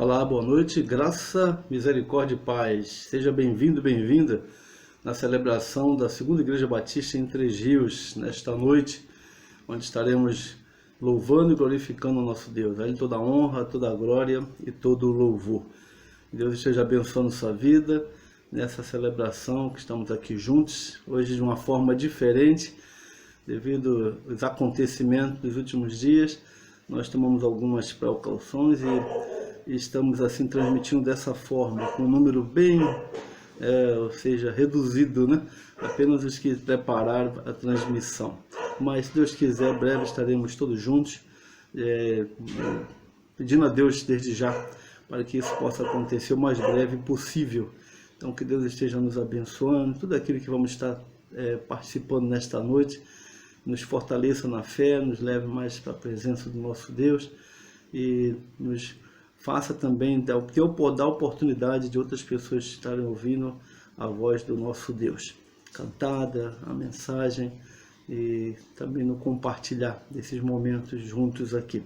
Olá, boa noite, graça, misericórdia e paz. Seja bem-vindo, bem-vinda na celebração da Segunda Igreja Batista em Três Rios, nesta noite, onde estaremos louvando e glorificando o nosso Deus. A Ele toda a honra, toda a glória e todo o louvor. Deus esteja abençoando sua vida nessa celebração que estamos aqui juntos, hoje de uma forma diferente, devido aos acontecimentos dos últimos dias. Nós tomamos algumas precauções e estamos assim transmitindo dessa forma, com um número bem, ou seja, reduzido, né? Apenas os que prepararam a transmissão. Mas se Deus quiser, breve estaremos todos juntos, pedindo a Deus desde já para que isso possa acontecer o mais breve possível. Então que Deus esteja nos abençoando, tudo aquilo que vamos estar participando nesta noite, nos fortaleça na fé, nos leve mais para a presença do nosso Deus e nos faça também dar a oportunidade de outras pessoas estarem ouvindo a voz do nosso Deus, cantada, a mensagem e também no compartilhar desses momentos juntos aqui.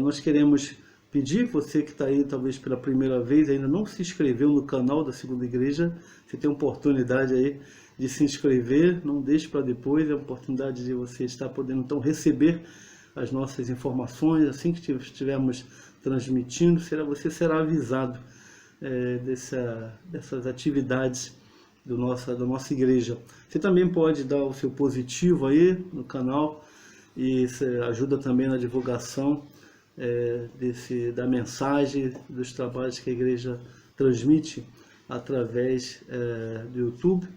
Nós queremos pedir, você que está aí talvez pela primeira vez, ainda não se inscreveu no canal da Segunda Igreja, você tem a oportunidade aí de se inscrever, não deixe para depois, é a oportunidade de você estar podendo então receber as nossas informações, assim que estivermos transmitindo, você será avisado dessas atividades da nossa igreja. Você também pode dar o seu positivo aí no canal, e isso ajuda também na divulgação da mensagem, dos trabalhos que a igreja transmite através do YouTube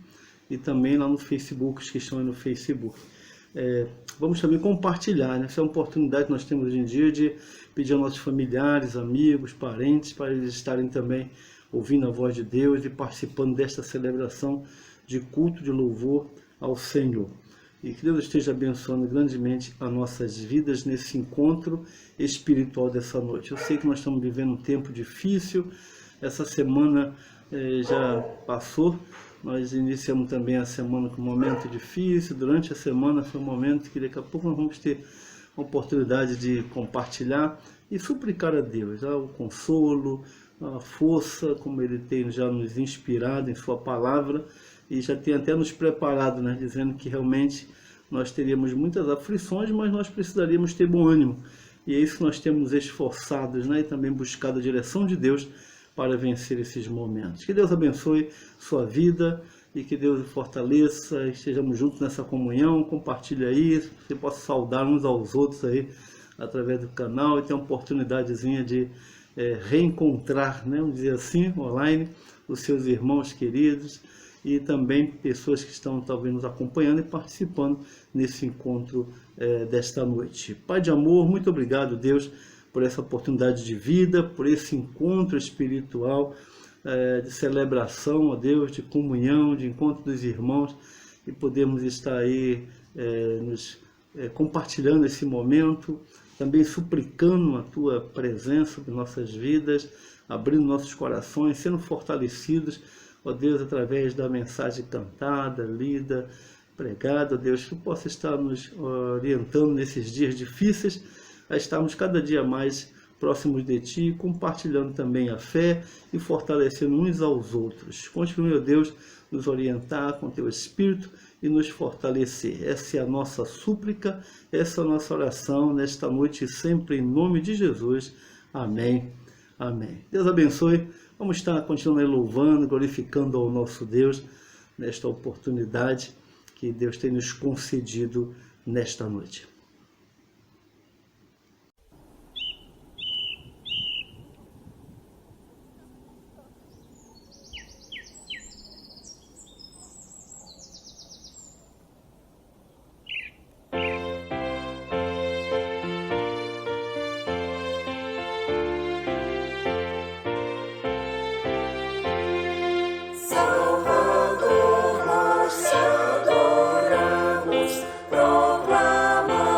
e também lá no Facebook, os que estão aí no Facebook. Vamos também compartilhar, né? Essa é uma oportunidade que nós temos hoje em dia de pedir aos nossos familiares, amigos, parentes, para eles estarem também ouvindo a voz de Deus e participando desta celebração de culto de louvor ao Senhor. E que Deus esteja abençoando grandemente as nossas vidas nesse encontro espiritual dessa noite. Eu sei que nós estamos vivendo um tempo difícil, essa semana já passou, nós iniciamos também a semana com um momento difícil, durante a semana foi um momento que daqui a pouco nós vamos ter a oportunidade de compartilhar e suplicar a Deus o consolo, a força, como Ele tem já nos inspirado em Sua Palavra, e já tem até nos preparado, né, dizendo que realmente nós teríamos muitas aflições, mas nós precisaríamos ter bom ânimo. E é isso que nós temos esforçados, né, e também buscado a direção de Deus para vencer esses momentos. Que Deus abençoe sua vida e que Deus o fortaleça, estejamos juntos nessa comunhão, compartilhe aí, você possa saudar uns aos outros aí através do canal e ter uma oportunidadezinha de reencontrar, né, vamos dizer assim, online, os seus irmãos queridos e também pessoas que estão talvez nos acompanhando e participando nesse encontro desta noite. Pai de amor, muito obrigado, Deus, por essa oportunidade de vida, por esse encontro espiritual, de celebração, ó Deus, de comunhão, de encontro dos irmãos, e podemos estar aí compartilhando esse momento, também suplicando a Tua presença em nossas vidas, abrindo nossos corações, sendo fortalecidos, ó Deus, através da mensagem cantada, lida, pregada, ó Deus, que possa estar nos orientando nesses dias difíceis, a estarmos cada dia mais próximos de Ti, compartilhando também a fé e fortalecendo uns aos outros. Continue, ó Deus, nos orientar com Teu Espírito e nos fortalecer. Essa é a nossa súplica, essa é a nossa oração nesta noite, sempre em nome de Jesus. Amém. Amém. Deus abençoe. Vamos estar continuando louvando, glorificando ao nosso Deus nesta oportunidade que Deus tem nos concedido nesta noite. Salvador, nós te adoramos, proclamamos.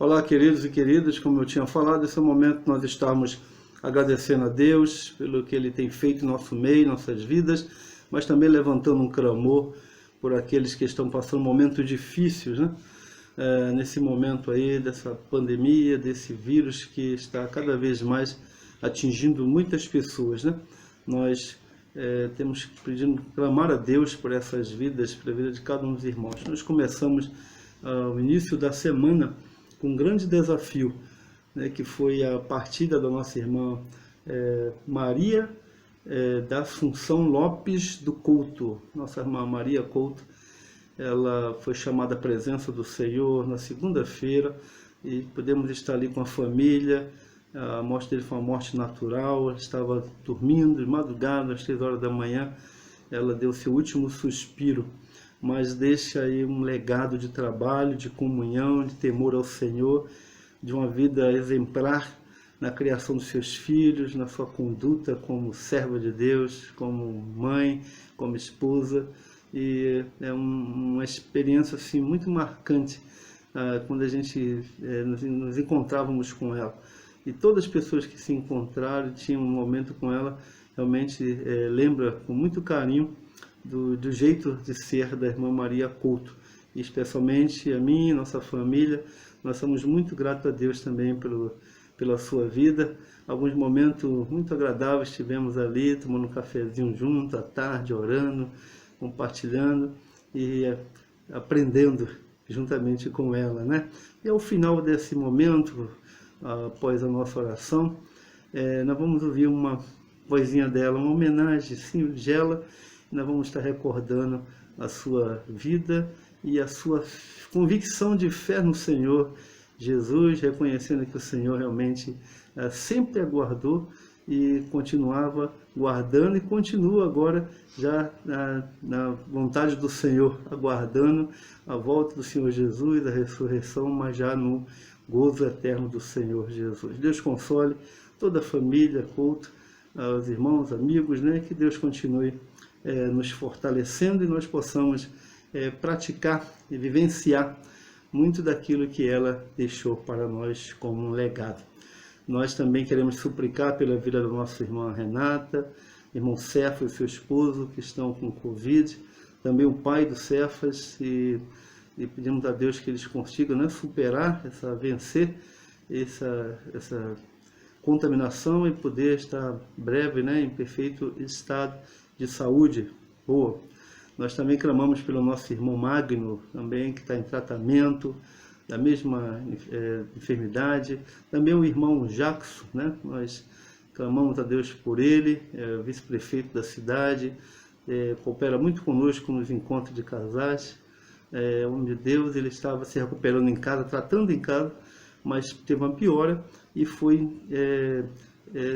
Olá, queridos e queridas, como eu tinha falado, esse é o momento nós estamos agradecendo a Deus pelo que Ele tem feito em nosso meio, em nossas vidas, mas também levantando um clamor por aqueles que estão passando momentos difíceis, né? Nesse momento aí dessa pandemia, desse vírus que está cada vez mais atingindo muitas pessoas, né? Nós temos que clamar a Deus por essas vidas, pela vida de cada um dos irmãos. Nós começamos o início da semana com um grande desafio, né, que foi a partida da nossa irmã Maria da Assunção Lopes do Couto. Nossa irmã Maria Couto, ela foi chamada à presença do Senhor na segunda-feira e podemos estar ali com a família. A morte dele foi uma morte natural, ela estava dormindo de madrugada, às 3 horas da manhã, ela deu seu último suspiro, mas deixa aí um legado de trabalho, de comunhão, de temor ao Senhor, de uma vida exemplar na criação dos seus filhos, na sua conduta como serva de Deus, como mãe, como esposa, e é uma experiência assim muito marcante quando a gente nos encontrávamos com ela. E todas as pessoas que se encontraram, tinham um momento com ela, realmente lembra com muito carinho do jeito de ser da irmã Maria Couto, e especialmente a mim e nossa família. Nós somos muito gratos a Deus também pela sua vida. Alguns momentos muito agradáveis tivemos ali, tomando um cafezinho junto, à tarde, orando, compartilhando e aprendendo juntamente com ela, né? E ao final desse momento, após a nossa oração, nós vamos ouvir uma vozinha dela, uma homenagem singela. Nós vamos estar recordando a sua vida e a sua convicção de fé no Senhor Jesus, reconhecendo que o Senhor realmente sempre aguardou e continuava guardando e continua agora já na vontade do Senhor, aguardando a volta do Senhor Jesus, a ressurreição, mas já no gozo eterno do Senhor Jesus. Deus console toda a família, culto, os irmãos, amigos, né? Que Deus continue nos fortalecendo e nós possamos praticar e vivenciar muito daquilo que ela deixou para nós como um legado. Nós também queremos suplicar pela vida da nossa irmã Renata, irmão Cefas e seu esposo que estão com Covid, também o pai do Cefas, e pedimos a Deus que eles consigam, né, superar, vencer essa contaminação e poder estar breve, né, em perfeito estado de saúde boa. Nós também clamamos pelo nosso irmão Magno, também que está em tratamento da mesma enfermidade. Também o irmão Jackson, né? Nós clamamos a Deus por ele, vice-prefeito da cidade, coopera muito conosco nos encontros de casais. Homem de Deus, ele estava se recuperando em casa, tratando em casa, mas teve uma piora e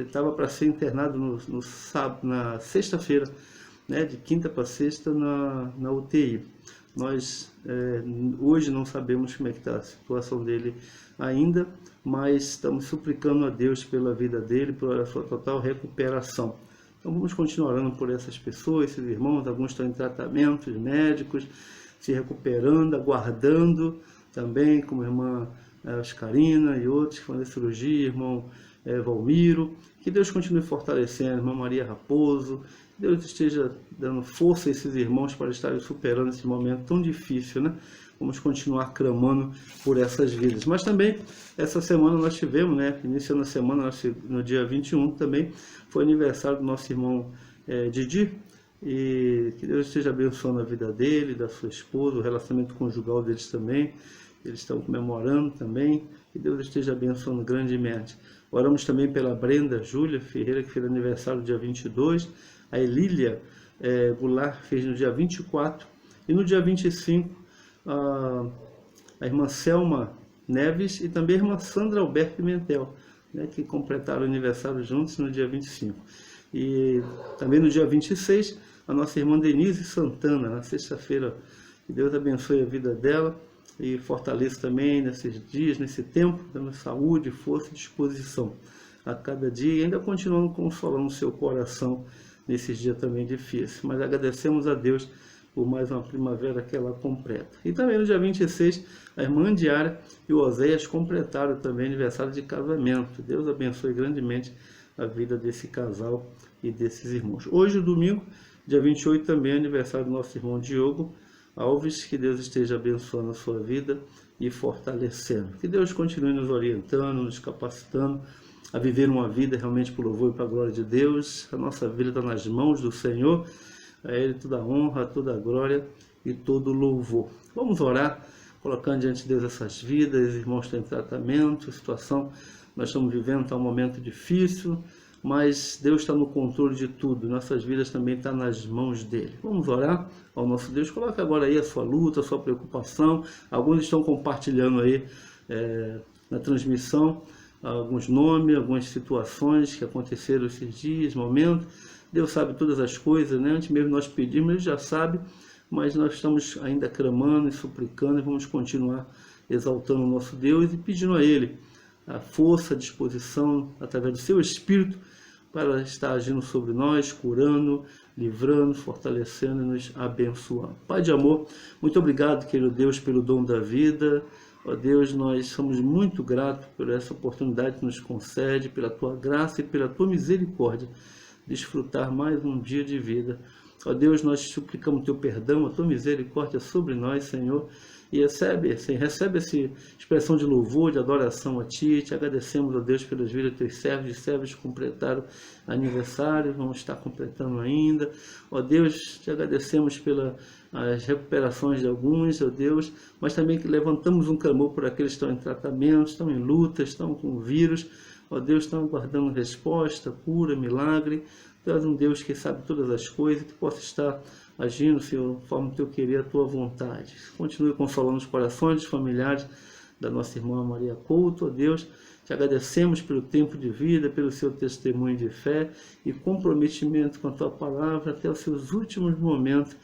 estava para ser internado no sábado, na sexta-feira, né, de quinta para sexta na UTI. Nós hoje não sabemos como é que está a situação dele ainda, mas estamos suplicando a Deus pela vida dele, pela sua total recuperação. Então vamos continuar orando por essas pessoas, esses irmãos. Alguns estão em tratamentos médicos, se recuperando, aguardando também, como a irmã Oscarina e outros que foram de cirurgia, irmão Valmiro. Que Deus continue fortalecendo, irmã Maria Raposo. Que Deus esteja dando força a esses irmãos para estarem superando esse momento tão difícil, né? Vamos continuar clamando por essas vidas. Mas também, essa semana nós tivemos, né? Iniciando a semana, no dia 21 também, foi aniversário do nosso irmão Didi. E que Deus esteja abençoando a vida dele, da sua esposa, o relacionamento conjugal deles também. Eles estão comemorando também. Que Deus esteja abençoando grandemente. Oramos também pela Brenda Júlia Ferreira, que fez aniversário no dia 22. A Elília Goulart fez no dia 24. E no dia 25, a irmã Selma Neves e também a irmã Sandra Alberto Pimentel, né, que completaram o aniversário juntos no dia 25. E também no dia 26, a nossa irmã Denise Santana, na sexta-feira. Que Deus abençoe a vida dela e fortaleça também nesses dias, nesse tempo, dando saúde, força e disposição a cada dia, e ainda continuando consolando o seu coração nesses dias também difíceis. Mas agradecemos a Deus por mais uma primavera que ela completa. E também no dia 26, a irmã Diária e o Oséias completaram também aniversário de casamento. Deus abençoe grandemente a vida desse casal e desses irmãos. Hoje, domingo, dia 28, também é aniversário do nosso irmão Diogo Alves. Que Deus esteja abençoando a sua vida e fortalecendo. Que Deus continue nos orientando, nos capacitando a viver uma vida realmente por louvor e para a glória de Deus. A nossa vida está nas mãos do Senhor. A Ele toda a honra, toda a glória e todo o louvor. Vamos orar, colocando diante de Deus essas vidas. Os irmãos estão em tratamento, a situação nós estamos vivendo está um momento difícil, mas Deus está no controle de tudo. Nossas vidas também estão nas mãos dele. Vamos orar ao nosso Deus. Coloque agora aí a sua luta, a sua preocupação. Alguns estão compartilhando aí na transmissão alguns nomes, algumas situações que aconteceram esses dias, momentos. Deus sabe todas as coisas, né? Antes mesmo nós pedimos, Ele já sabe, mas nós estamos ainda clamando e suplicando, e vamos continuar exaltando o nosso Deus e pedindo a Ele a força, a disposição, através do seu Espírito, para estar agindo sobre nós, curando, livrando, fortalecendo e nos abençoando. Pai de amor, muito obrigado, querido Deus, pelo dom da vida. Ó Deus, nós somos muito gratos por essa oportunidade que nos concede, pela Tua graça e pela Tua misericórdia, desfrutar mais um dia de vida. Ó Deus, nós suplicamos Teu perdão, a Tua misericórdia sobre nós, Senhor, e recebe essa expressão de louvor, de adoração a Ti. Te agradecemos, ó Deus, pelas vidas de Teus servos e servas que completaram aniversário, vamos estar completando ainda. Ó Deus, Te agradecemos pelas recuperações de alguns, ó Deus, mas também que levantamos um clamor por aqueles que estão em tratamento, estão em luta, estão com vírus. Ó Deus, estão aguardando resposta, cura, milagre. Tu és um Deus que sabe todas as coisas, que possa estar agindo, Senhor, conforme o Teu querer, a Tua vontade. Continue consolando os corações dos familiares da nossa irmã Maria Couto, ó Deus. Te agradecemos pelo tempo de vida, pelo seu testemunho de fé e comprometimento com a Tua palavra até os seus últimos momentos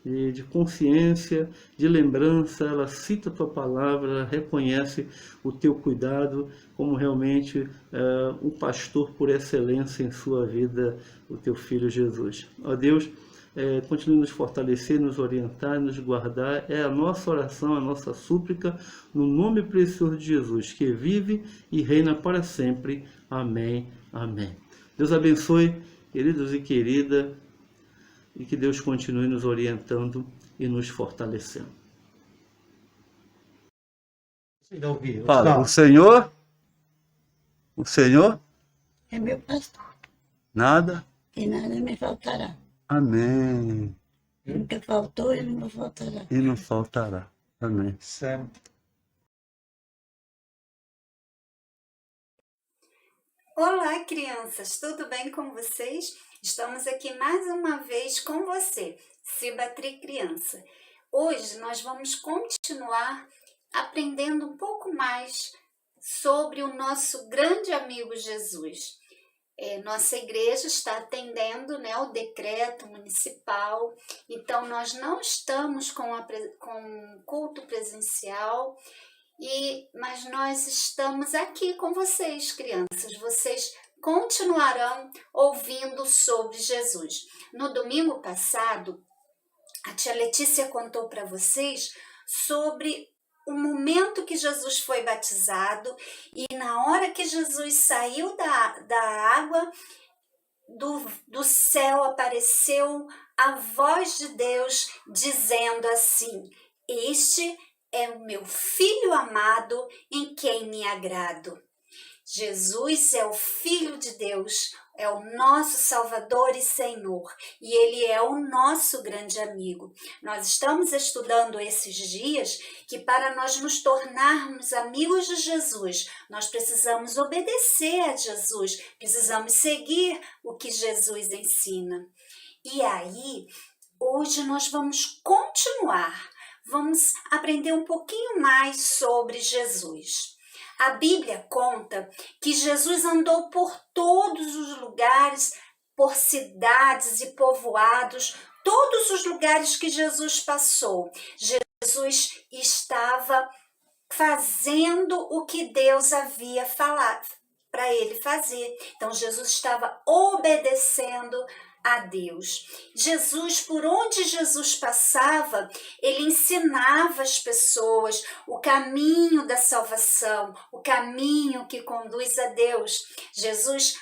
de consciência, de lembrança. Ela cita a Tua palavra, ela reconhece o Teu cuidado como realmente um pastor por excelência em sua vida, o Teu Filho Jesus. Ó Deus, continue nos fortalecer, nos orientar, nos guardar. É a nossa oração, a nossa súplica, no nome precioso de Jesus, que vive e reina para sempre. Amém, amém. Deus abençoe, queridos e querida, e que Deus continue nos orientando e nos fortalecendo. Fala, o Senhor é meu pastor, nada, e nada me faltará. amém, Nunca faltou e não faltará. e não faltará, amém. Olá, crianças! Tudo bem com vocês? Estamos aqui mais uma vez com você, Cibatri Criança. Hoje nós vamos continuar aprendendo um pouco mais sobre o nosso grande amigo Jesus. Nossa igreja está atendendo, o decreto municipal, então nós não estamos com culto presencial, mas nós estamos aqui com vocês, crianças. Vocês continuarão ouvindo sobre Jesus. No domingo passado, a tia Letícia contou para vocês sobre o momento que Jesus foi batizado e na hora que Jesus saiu da água, do céu apareceu a voz de Deus dizendo assim: este é o meu Filho amado em quem me agrado. Jesus é o Filho de Deus, é o nosso Salvador e Senhor, e Ele é o nosso grande amigo. Nós estamos estudando esses dias que para nós nos tornarmos amigos de Jesus, nós precisamos obedecer a Jesus, precisamos seguir o que Jesus ensina. E aí, hoje nós vamos continuar, vamos aprender um pouquinho mais sobre Jesus. A Bíblia conta que Jesus andou por todos os lugares, por cidades e povoados, todos os lugares que Jesus passou. Jesus estava fazendo o que Deus havia falado para ele fazer. Então, Jesus estava obedecendo a Deus. Jesus, por onde Jesus passava, ele ensinava as pessoas o caminho da salvação, o caminho que conduz a Deus. Jesus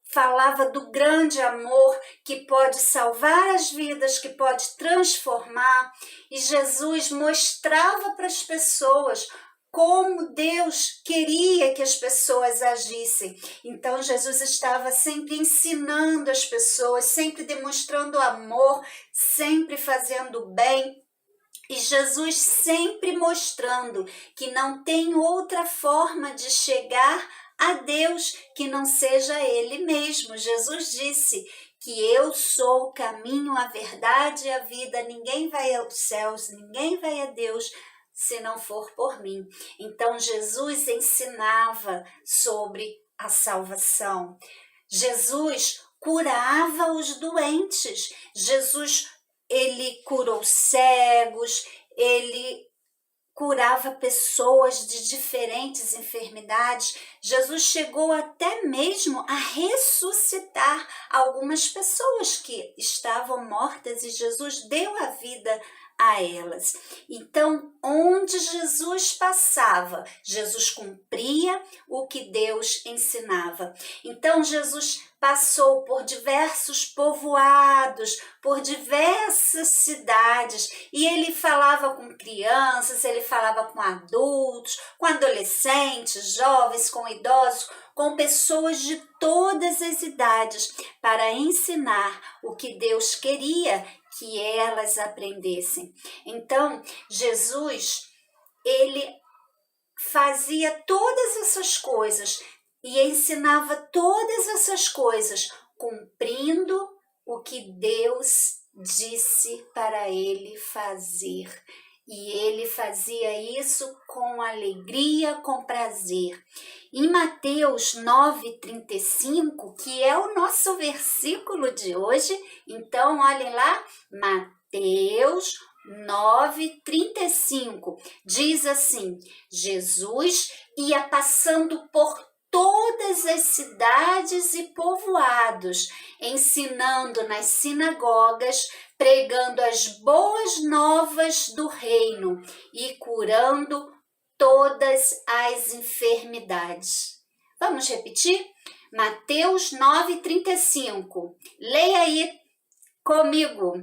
falava do grande amor que pode salvar as vidas, que pode transformar, e Jesus mostrava para as pessoas como Deus queria que as pessoas agissem. Então, Jesus estava sempre ensinando as pessoas, sempre demonstrando amor, sempre fazendo bem. E Jesus sempre mostrando que não tem outra forma de chegar a Deus que não seja Ele mesmo. Jesus disse que eu sou o caminho, a verdade e a vida. Ninguém vai aos céus, ninguém vai a Deus se não for por mim. Então, Jesus ensinava sobre a salvação. Jesus curava os doentes. Jesus, ele curou cegos, ele curava pessoas de diferentes enfermidades. Jesus chegou até mesmo a ressuscitar algumas pessoas que estavam mortas e Jesus deu a vida a elas. Então, onde Jesus passava, Jesus cumpria o que Deus ensinava. Então, Jesus passou por diversos povoados, por diversas cidades, e ele falava com crianças, ele falava com adultos, com adolescentes, jovens, com idosos, com pessoas de todas as idades, para ensinar o que Deus queria que elas aprendessem. Então, Jesus, ele fazia todas essas coisas e ensinava todas essas coisas, cumprindo o que Deus disse para ele fazer. E ele fazia isso com alegria, com prazer. Em Mateus 9,35, que é o nosso versículo de hoje, então olhem lá, Mateus 9,35, diz assim: Jesus ia passando por todas as cidades e povoados, ensinando nas sinagogas, pregando as boas novas do reino e curando todas as enfermidades. Vamos repetir? Mateus 9,35. Leia aí comigo.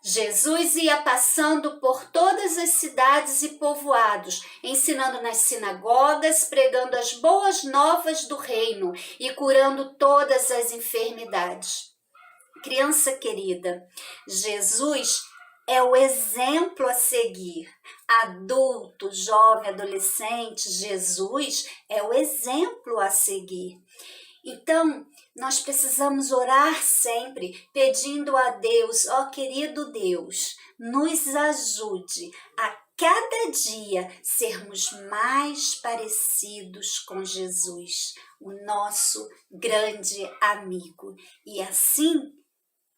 Jesus ia passando por todas as cidades e povoados, ensinando nas sinagogas, pregando as boas novas do reino e curando todas as enfermidades. Criança querida, Jesus é o exemplo a seguir. Adulto, jovem, adolescente, Jesus é o exemplo a seguir. Então, nós precisamos orar sempre, pedindo a Deus, ó querido Deus, nos ajude a cada dia sermos mais parecidos com Jesus, o nosso grande amigo. E assim,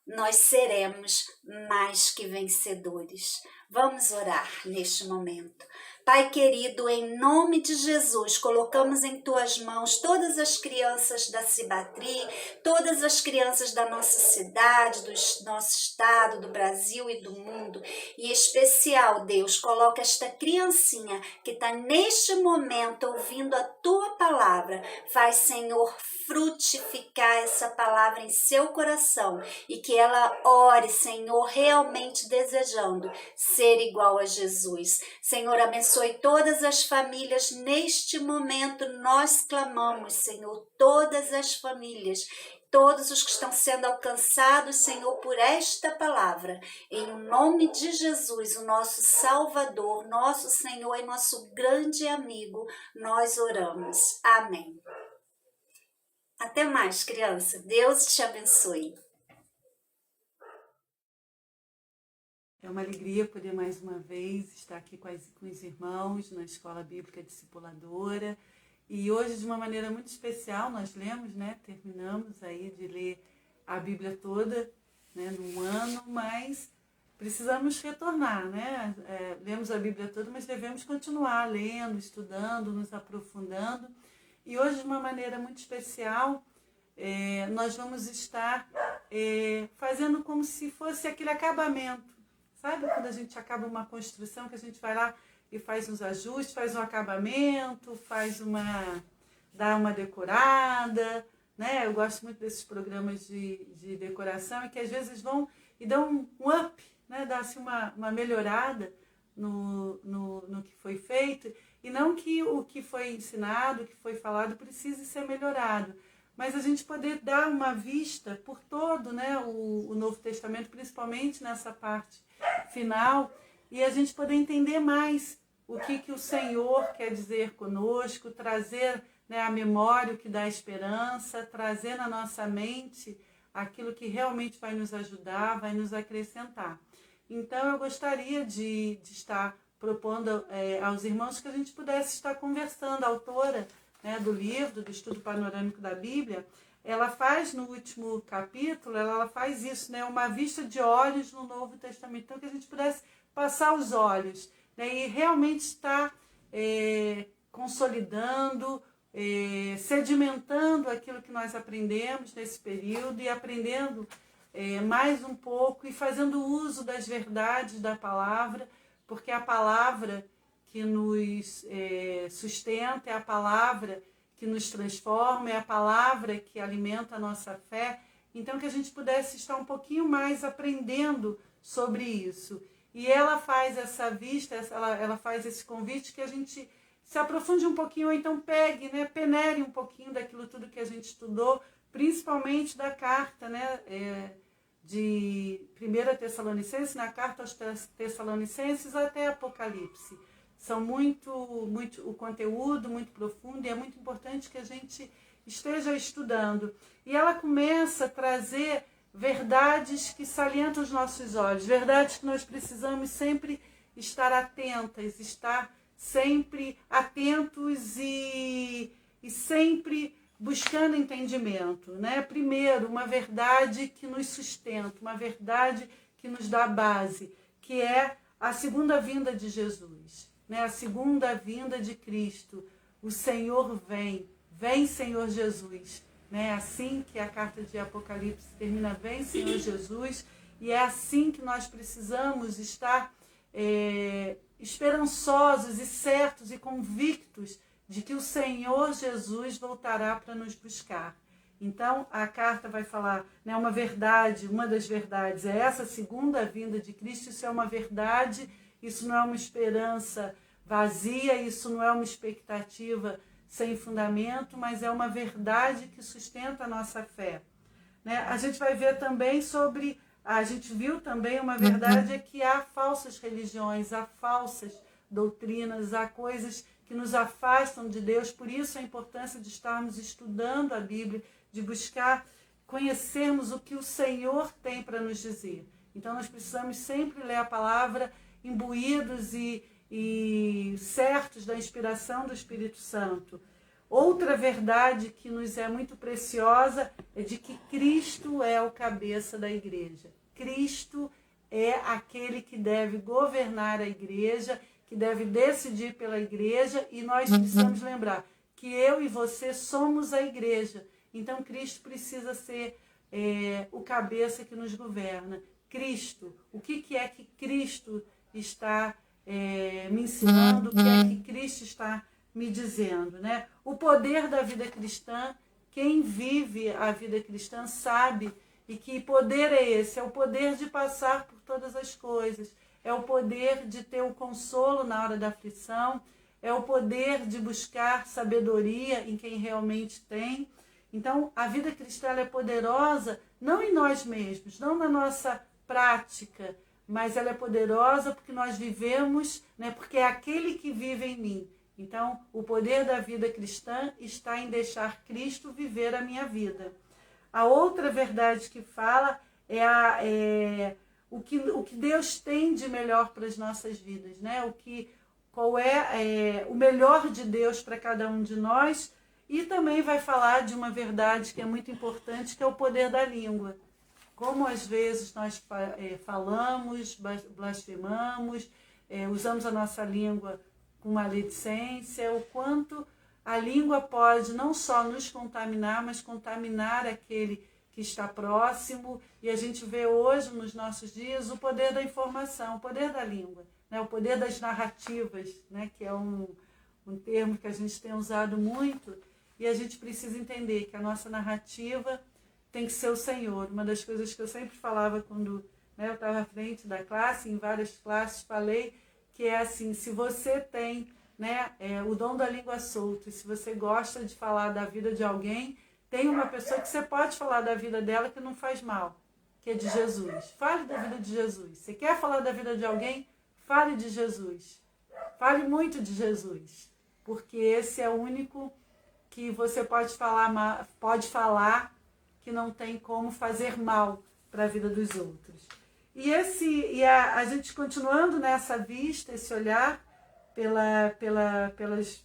nós seremos mais que vencedores. Vamos orar neste momento. Pai querido, em nome de Jesus, colocamos em Tuas mãos todas as crianças da Cibatri, todas as crianças da nossa cidade, do nosso estado, do Brasil e do mundo. E em especial, Deus, coloca esta criancinha que está neste momento ouvindo a Tua palavra. Faz, Senhor, frutificar essa palavra em seu coração e que ela ore, Senhor, realmente desejando ser igual a Jesus. Senhor, abençoe todas as famílias neste momento. Nós clamamos, Senhor, todas as famílias, todos os que estão sendo alcançados, Senhor, por esta palavra. Em nome de Jesus, o nosso Salvador, nosso Senhor e nosso grande amigo, nós oramos. Amém. Até mais, criança. Deus te abençoe. É uma alegria poder mais uma vez estar aqui com os irmãos na Escola Bíblica Discipuladora. E hoje, de uma maneira muito especial, nós lemos, terminamos aí de ler a Bíblia toda, num ano, mas precisamos retornar, lemos a Bíblia toda, mas devemos continuar lendo, estudando, nos aprofundando. E hoje, de uma maneira muito especial, nós vamos estar fazendo como se fosse aquele acabamento. Sabe quando a gente acaba uma construção, que a gente vai lá e faz uns ajustes, faz um acabamento, dá uma decorada, Eu gosto muito desses programas de decoração, e que às vezes vão e dão um up, Dá assim uma melhorada no que foi feito, e não que o que foi ensinado, o que foi falado precise ser melhorado, mas a gente poder dar uma vista por todo, o Novo Testamento, principalmente nessa parte final, e a gente poder entender mais o que o Senhor quer dizer conosco, trazer a memória, o que dá esperança, trazer na nossa mente aquilo que realmente vai nos ajudar, vai nos acrescentar. Então eu gostaria de estar propondo aos irmãos que a gente pudesse estar conversando. A autora do livro, do Estudo Panorâmico da Bíblia, ela faz no último capítulo, ela faz isso, uma vista de olhos no Novo Testamento. Então, que a gente pudesse passar os olhos e realmente estar consolidando, sedimentando aquilo que nós aprendemos nesse período e aprendendo mais um pouco e fazendo uso das verdades da palavra, porque a palavra que nos sustenta, é a palavra que nos transforma, é a palavra que alimenta a nossa fé. Então, que a gente pudesse estar um pouquinho mais aprendendo sobre isso. E ela faz essa vista, ela faz esse convite que a gente se aprofunde um pouquinho, ou então pegue, penere um pouquinho daquilo tudo que a gente estudou, principalmente da carta de 1 Tessalonicenses, na carta aos Tessalonicenses até Apocalipse. São muito o conteúdo, muito profundo, e é muito importante que a gente esteja estudando. E ela começa a trazer verdades que salientam os nossos olhos, verdades que nós precisamos sempre estar atentas, estar sempre atentos e sempre buscando entendimento, né? Primeiro, uma verdade que nos sustenta, uma verdade que nos dá base, que é a segunda vinda de Jesus, né? A segunda vinda de Cristo. O Senhor vem, vem Senhor Jesus, né? Assim que a carta de Apocalipse termina, vem Senhor Jesus, e é assim que nós precisamos estar esperançosos e certos e convictos de que o Senhor Jesus voltará para nos buscar. Então, a carta vai falar, né, uma verdade, uma das verdades é essa segunda vinda de Cristo. Isso é uma verdade, isso não é uma esperança vazia, isso não é uma expectativa sem fundamento, mas é uma verdade que sustenta a nossa fé. Né? A gente vai ver também a gente viu também uma verdade é que há falsas religiões, há falsas doutrinas, há coisas que nos afastam de Deus. Por isso a importância de estarmos estudando a Bíblia, de buscar conhecermos o que o Senhor tem para nos dizer. Então nós precisamos sempre ler a palavra imbuídos e certos da inspiração do Espírito Santo. Outra verdade que nos é muito preciosa é de que Cristo é o cabeça da igreja. Cristo é aquele que deve governar a igreja, que deve decidir pela igreja, e nós precisamos lembrar que eu e você somos a igreja. Então Cristo precisa ser o cabeça que nos governa. Cristo, o que é que Cristo está me ensinando, o que é que Cristo está me dizendo, né? O poder da vida cristã, quem vive a vida cristã sabe, e que poder é esse? É o poder de passar por todas as coisas, é o poder de ter o consolo na hora da aflição, é o poder de buscar sabedoria em quem realmente tem. Então, a vida cristã é poderosa não em nós mesmos, não na nossa prática, mas ela é poderosa porque nós vivemos, né, porque é aquele que vive em mim. Então, o poder da vida cristã está em deixar Cristo viver a minha vida. A outra verdade que fala é o que Deus tem de melhor para as nossas vidas, né? Qual é o melhor de Deus para cada um de nós. E também vai falar de uma verdade que é muito importante, que é o poder da língua. Como às vezes nós falamos, blasfemamos, usamos a nossa língua com maledicência, o quanto a língua pode não só nos contaminar, mas contaminar aquele que está próximo. E a gente vê hoje, nos nossos dias, o poder da informação, o poder da língua, né? O poder das narrativas, né? Que é um termo que a gente tem usado muito, e a gente precisa entender que a nossa narrativa tem que ser o Senhor. Uma das coisas que eu sempre falava quando, né, eu estava à frente da classe, em várias classes falei, que é assim, se você tem, né, o dom da língua solta, e se você gosta de falar da vida de alguém, tem uma pessoa que você pode falar da vida dela que não faz mal, que é de Jesus. Fale da vida de Jesus. Você quer falar da vida de alguém? Fale de Jesus. Fale muito de Jesus, porque esse é o único que você pode falar que não tem como fazer mal para a vida dos outros. E a gente continuando nessa vista, esse olhar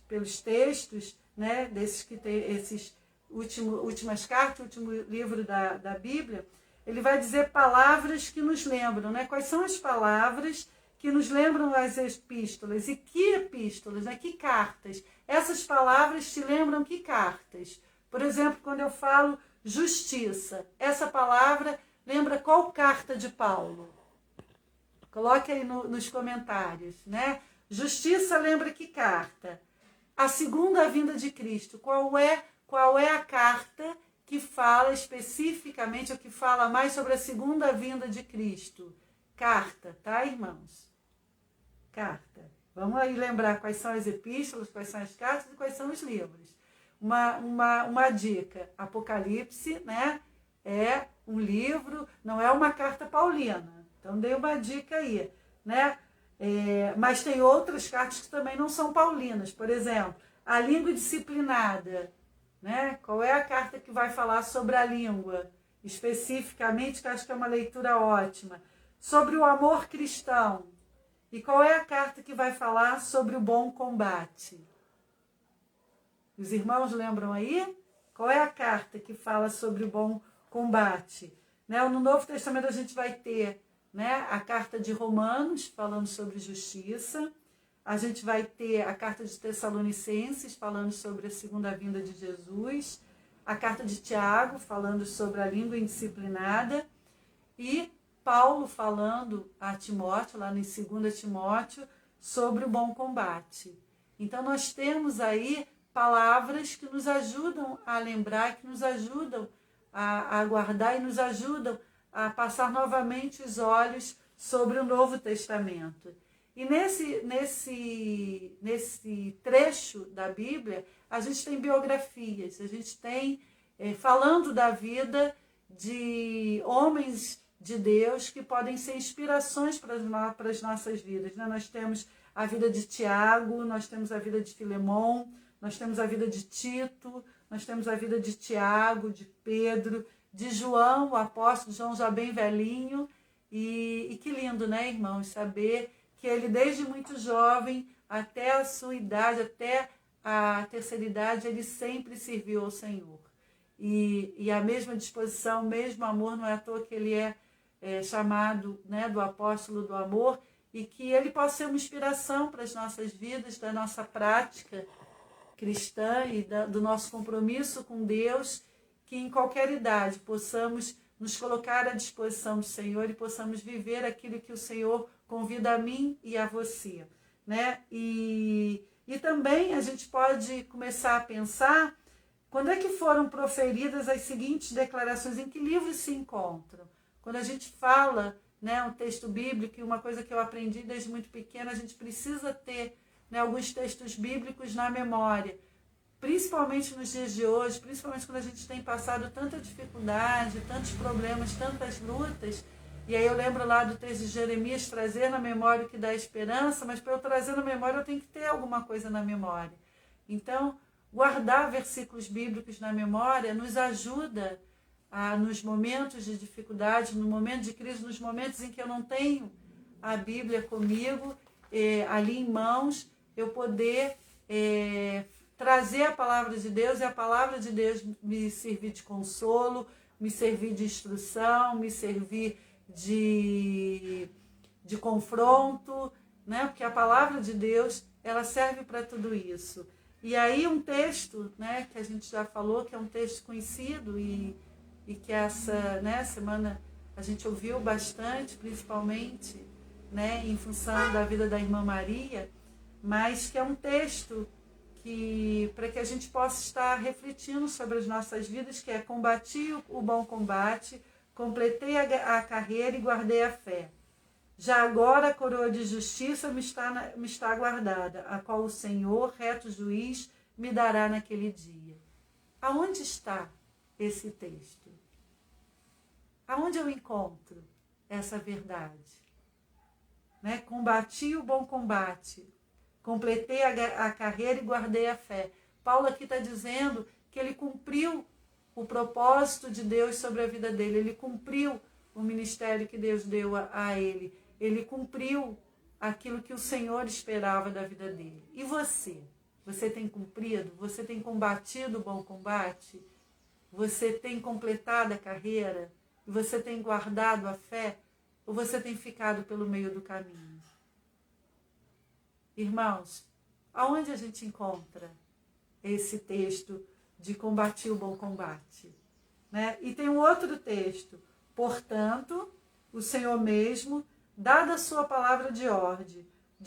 pelos textos, né, desses que tem esses últimas cartas, o último livro da Bíblia, ele vai dizer palavras que nos lembram, né? Quais são as palavras que nos lembram as epístolas? E que epístolas, né? Que cartas? Essas palavras te lembram que cartas? Por exemplo, quando eu falo justiça, essa palavra lembra qual carta de Paulo? Coloque aí nos comentários, né? Justiça lembra que carta? A segunda vinda de Cristo, qual é a carta que fala especificamente, ou que fala mais sobre a segunda vinda de Cristo? Carta, tá, irmãos? Carta. Vamos aí lembrar quais são as epístolas, quais são as cartas e quais são os livros. Uma dica, Apocalipse, né, é um livro, não é uma carta paulina. Então dei uma dica aí, né? Mas tem outras cartas que também não são paulinas. Por exemplo, a língua disciplinada, né? Qual é a carta que vai falar sobre a língua? especificamente, que eu acho que é uma leitura ótima, sobre o amor cristão. E qual é a carta que vai falar sobre o bom combate? Os irmãos lembram aí? Qual é a carta que fala sobre o bom combate? Né? No Novo Testamento a gente vai ter, né, a carta de Romanos, falando sobre justiça. A gente vai ter a carta de Tessalonicenses, falando sobre a segunda vinda de Jesus. A carta de Tiago, falando sobre a língua indisciplinada. E Paulo falando a Timóteo, lá em 2 Timóteo, sobre o bom combate. Então nós temos aí palavras que nos ajudam a lembrar, que nos ajudam a guardar e nos ajudam a passar novamente os olhos sobre o Novo Testamento. E nesse trecho da Bíblia, a gente tem biografias, a gente tem falando da vida de homens de Deus que podem ser inspirações para as nossas vidas. Né? Nós temos a vida de Tiago, nós temos a vida de Filemon, nós temos a vida de Tito, nós temos a vida de Tiago, de Pedro, de João, o apóstolo João já bem velhinho. E que lindo, né, irmãos, saber que ele desde muito jovem até a sua idade, até a terceira idade, ele sempre serviu ao Senhor. E a mesma disposição, o mesmo amor, não é à toa que ele é chamado, né, do apóstolo do amor, e que ele possa ser uma inspiração para as nossas vidas, da nossa prática cristã e do nosso compromisso com Deus, que em qualquer idade possamos nos colocar à disposição do Senhor e possamos viver aquilo que o Senhor convida a mim e a você. Né? E também a gente pode começar a pensar quando é que foram proferidas as seguintes declarações, em que livros se encontram. Quando a gente fala, né, um texto bíblico, e uma coisa que eu aprendi desde muito pequena, a gente precisa ter, né, alguns textos bíblicos na memória, principalmente nos dias de hoje, principalmente quando a gente tem passado tanta dificuldade, tantos problemas, tantas lutas. E aí eu lembro lá do texto de Jeremias, trazer na memória o que dá esperança, mas para eu trazer na memória eu tenho que ter alguma coisa na memória. Então, guardar versículos bíblicos na memória nos ajuda nos momentos de dificuldade, no momento de crise, nos momentos em que eu não tenho a Bíblia comigo, ali em mãos, eu poder trazer a palavra de Deus e a palavra de Deus me servir de consolo, me servir de instrução, me servir de confronto, né? Porque a palavra de Deus, ela serve para tudo isso. E aí um texto, né, que a gente já falou, que é um texto conhecido e que essa, né, semana a gente ouviu bastante, principalmente, né, em função da vida da irmã Maria, mas que é um texto que, para que a gente possa estar refletindo sobre as nossas vidas, que é: combati o bom combate, completei a carreira e guardei a fé. Já agora a coroa de justiça me está guardada, a qual o Senhor, reto juiz, me dará naquele dia. Aonde está esse texto? Aonde eu encontro essa verdade? Né? Combati o bom combate, completei a carreira e guardei a fé. Paulo aqui está dizendo que ele cumpriu o propósito de Deus sobre a vida dele, ele cumpriu o ministério que Deus deu a ele, ele cumpriu aquilo que o Senhor esperava da vida dele. E você? Você tem cumprido? Você tem combatido o bom combate? Você tem completado a carreira? Você tem guardado a fé? Ou você tem ficado pelo meio do caminho? Irmãos, aonde a gente encontra esse texto de combati o bom combate? Né? E tem um outro texto: portanto, o Senhor mesmo, dada a sua palavra de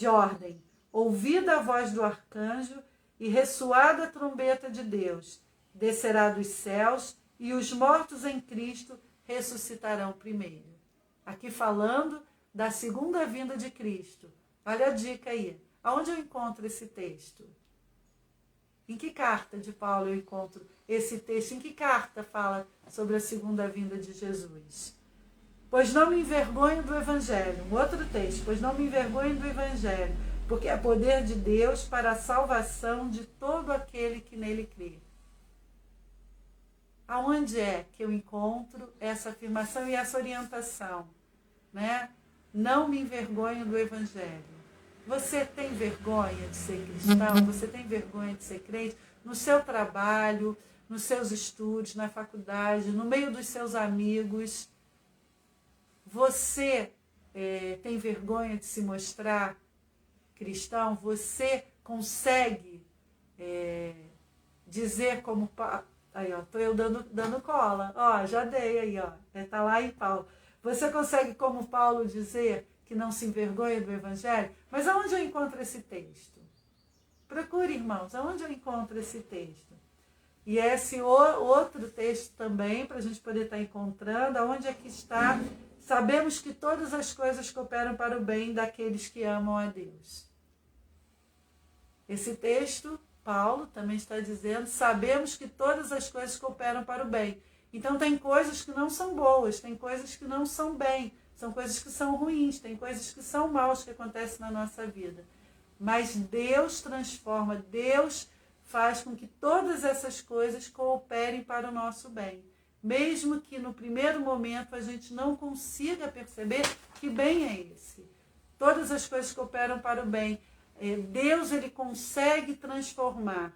ordem, ouvida a voz do arcanjo e ressoada a trombeta de Deus, descerá dos céus e os mortos em Cristo ressuscitarão primeiro. Aqui falando da segunda vinda de Cristo. Olha a dica aí. Aonde eu encontro esse texto? Em que carta de Paulo eu encontro esse texto? Em que carta fala sobre a segunda vinda de Jesus? Pois não me envergonho do Evangelho. Um outro texto. Pois não me envergonho do Evangelho, porque é poder de Deus para a salvação de todo aquele que nele crê. aonde é que eu encontro essa afirmação e essa orientação, né? Não me envergonho do Evangelho. Você tem vergonha de ser cristão? Você tem vergonha de ser crente? No seu trabalho, nos seus estudos, na faculdade, no meio dos seus amigos, você tem vergonha de se mostrar cristão? Você consegue dizer como... Aí, ó, tô eu dando cola. Ó, já dei aí, ó. Tá lá em Paulo. Você consegue, como Paulo, dizer que não se envergonha do Evangelho? Mas aonde eu encontro esse texto? Procure, irmãos, aonde eu encontro esse texto? E esse outro texto também, para a gente poder estar encontrando, aonde é que está? Sabemos que todas as coisas cooperam para o bem daqueles que amam a Deus. Esse texto, Paulo também está dizendo, sabemos que todas as coisas cooperam para o bem. Então tem coisas que não são boas, tem coisas que não são bem, são coisas que são ruins, tem coisas que são maus que acontecem na nossa vida. Mas Deus transforma, Deus faz com que todas essas coisas cooperem para o nosso bem. Mesmo que no primeiro momento a gente não consiga perceber que bem é esse. Todas as coisas cooperam para o bem. Deus, ele consegue transformar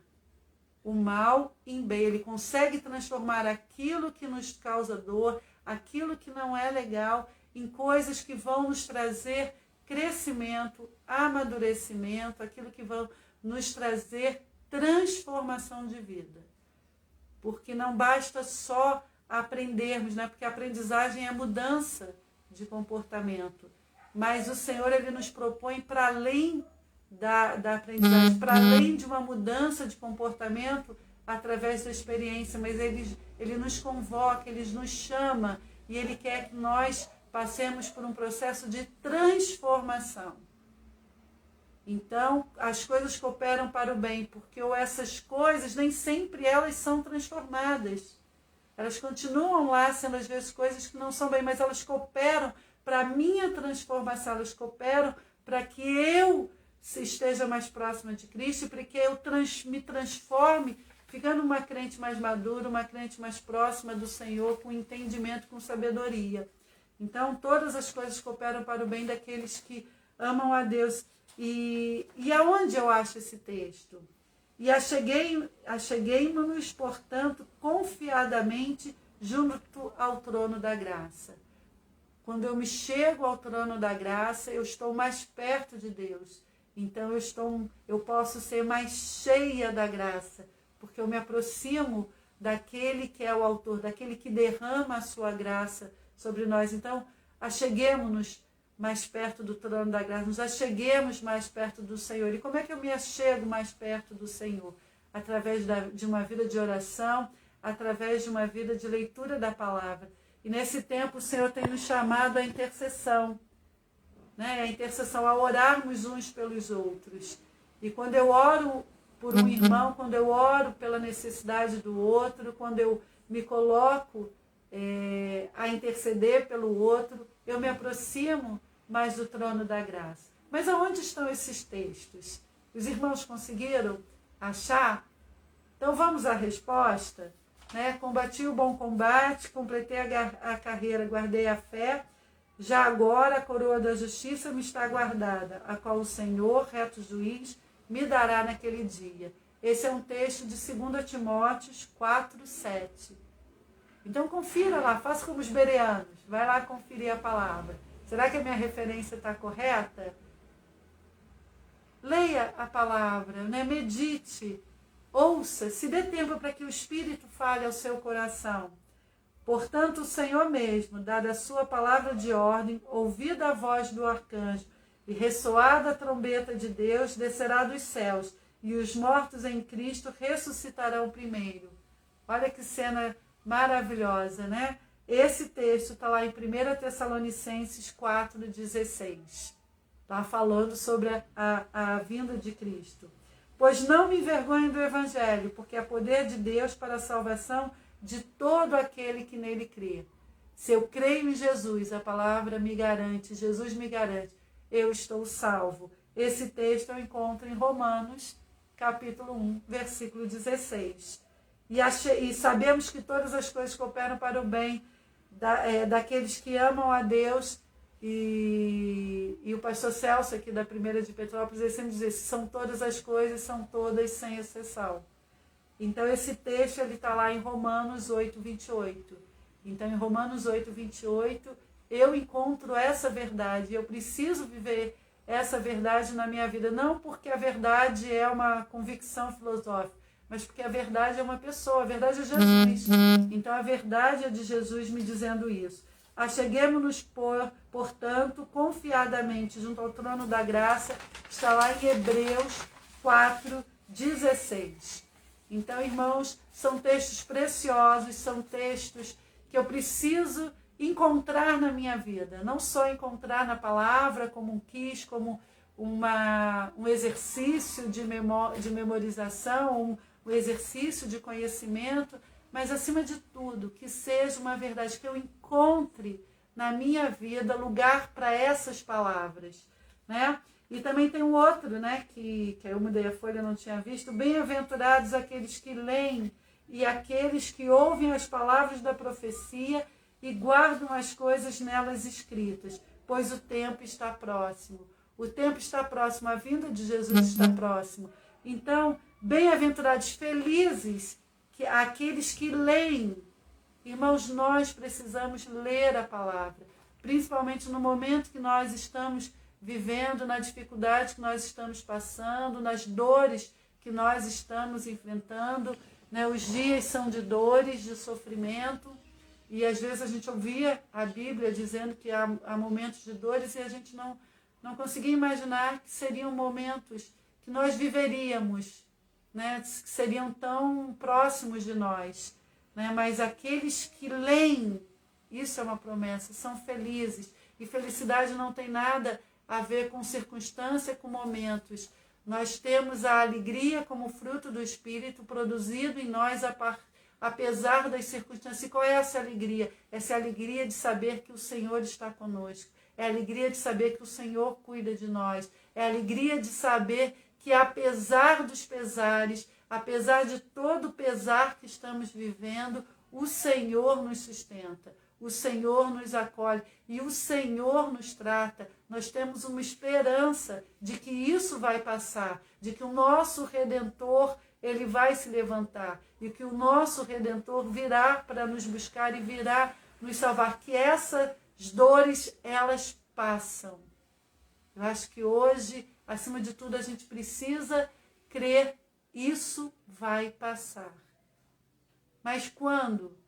o mal em bem. Ele consegue transformar aquilo que nos causa dor, aquilo que não é legal, em coisas que vão nos trazer crescimento, amadurecimento, aquilo que vão nos trazer transformação de vida. Porque não basta só aprendermos, né? Porque a aprendizagem é mudança de comportamento. Mas o Senhor, ele nos propõe para além da aprendizagem, para além de uma mudança de comportamento através da experiência, mas ele nos convoca, ele nos chama e ele quer que nós passemos por um processo de transformação. Então, as coisas cooperam para o bem, porque essas coisas nem sempre elas são transformadas. Elas continuam lá sendo às vezes coisas que não são bem, mas elas cooperam para a minha transformação, elas cooperam para que eu esteja mais próxima de Cristo e para que eu me transforme, ficando uma crente mais madura, uma crente mais próxima do Senhor, com entendimento, com sabedoria. Então, todas as coisas cooperam para o bem daqueles que amam a Deus. E aonde eu acho esse texto? E acheguei-nos, portanto, confiadamente junto ao trono da graça. Quando eu me chego ao trono da graça, eu estou mais perto de Deus. Então eu posso ser mais cheia da graça, porque eu me aproximo daquele que é o autor, daquele que derrama a sua graça sobre nós. Então, acheguemos-nos mais perto do trono da graça, nos acheguemos mais perto do Senhor. E como é que eu me achego mais perto do Senhor? Através de uma vida de oração, através de uma vida de leitura da palavra. E nesse tempo o Senhor tem nos chamado à intercessão, né? A intercessão, a orarmos uns pelos outros. E quando eu oro por um irmão, quando eu oro pela necessidade do outro, quando eu me coloco a interceder pelo outro, eu me aproximo mais do trono da graça. Mas aonde estão esses textos? Os irmãos conseguiram achar? Então vamos à resposta, né? Combati o bom combate, completei a carreira, guardei a fé. Já agora a coroa da justiça me está guardada, a qual o Senhor, reto juiz, me dará naquele dia. Esse é um texto de 2 Timóteo 4:7. Então confira lá, faça como os bereanos, vai lá conferir a palavra. Será que a minha referência está correta? Leia a palavra, né? Medite, ouça, se dê tempo para que o Espírito fale ao seu coração. Portanto, o Senhor mesmo, dada a sua palavra de ordem, ouvida a voz do arcanjo e ressoada a trombeta de Deus, descerá dos céus, e os mortos em Cristo ressuscitarão primeiro. Olha que cena maravilhosa, né? Esse texto está lá em 1 Tessalonicenses 4:16. Está falando sobre a vinda de Cristo. Pois não me envergonho do Evangelho, porque é poder de Deus para a salvação de todo aquele que nele crê. Se eu creio em Jesus, a palavra me garante, Jesus me garante, eu estou salvo. Esse texto eu encontro em Romanos, capítulo 1, versículo 16. e sabemos que todas as coisas cooperam para o bem daqueles que amam a Deus. E o pastor Celso, aqui da Primeira de Petrópolis, ele sempre diz: são todas as coisas, são todas sem exceção. Então esse texto está lá em Romanos 8, 28. Então em Romanos 8, 28, eu encontro essa verdade, eu preciso viver essa verdade na minha vida, não porque a verdade é uma convicção filosófica, mas porque a verdade é uma pessoa, a verdade é Jesus. Então a verdade é de Jesus me dizendo isso. Acheguemo-nos, portanto, confiadamente junto ao trono da graça, está lá em Hebreus 4, 16. Então, irmãos, são textos preciosos, são textos que eu preciso encontrar na minha vida. Não só encontrar na palavra como um quiz, como um exercício de memorização, um exercício de conhecimento, mas, acima de tudo, que seja uma verdade, que eu encontre na minha vida lugar para essas palavras, né? E também tem um outro, né, que eu mudei a folha, não tinha visto: bem-aventurados aqueles que leem e aqueles que ouvem as palavras da profecia e guardam as coisas nelas escritas, pois o tempo está próximo. O tempo está próximo, a vinda de Jesus está próximo. Então, bem-aventurados, felizes aqueles que leem. Irmãos, nós precisamos ler a palavra, principalmente no momento que nós estamos vivendo, na dificuldade que nós estamos passando, nas dores que nós estamos enfrentando, né? Os dias são de dores, de sofrimento, e às vezes a gente ouvia a Bíblia dizendo que há momentos de dores e a gente não conseguia imaginar que seriam momentos que nós viveríamos, né? Que seriam tão próximos de nós, né? Mas aqueles que leem, isso é uma promessa, são felizes, e felicidade não tem nada a ver com circunstância, com momentos. Nós temos a alegria como fruto do Espírito produzido em nós apesar das circunstâncias. E qual é essa alegria? Essa é a alegria de saber que o Senhor está conosco. É a alegria de saber que o Senhor cuida de nós. É a alegria de saber que, apesar dos pesares, apesar de todo o pesar que estamos vivendo, o Senhor nos sustenta. O Senhor nos acolhe e o Senhor nos trata. Nós temos uma esperança de que isso vai passar, de que o nosso Redentor, ele vai se levantar, e que o nosso Redentor virá para nos buscar e virá nos salvar, que essas dores, elas passam. Eu acho que hoje, acima de tudo, a gente precisa crer, isso vai passar. Mas quando?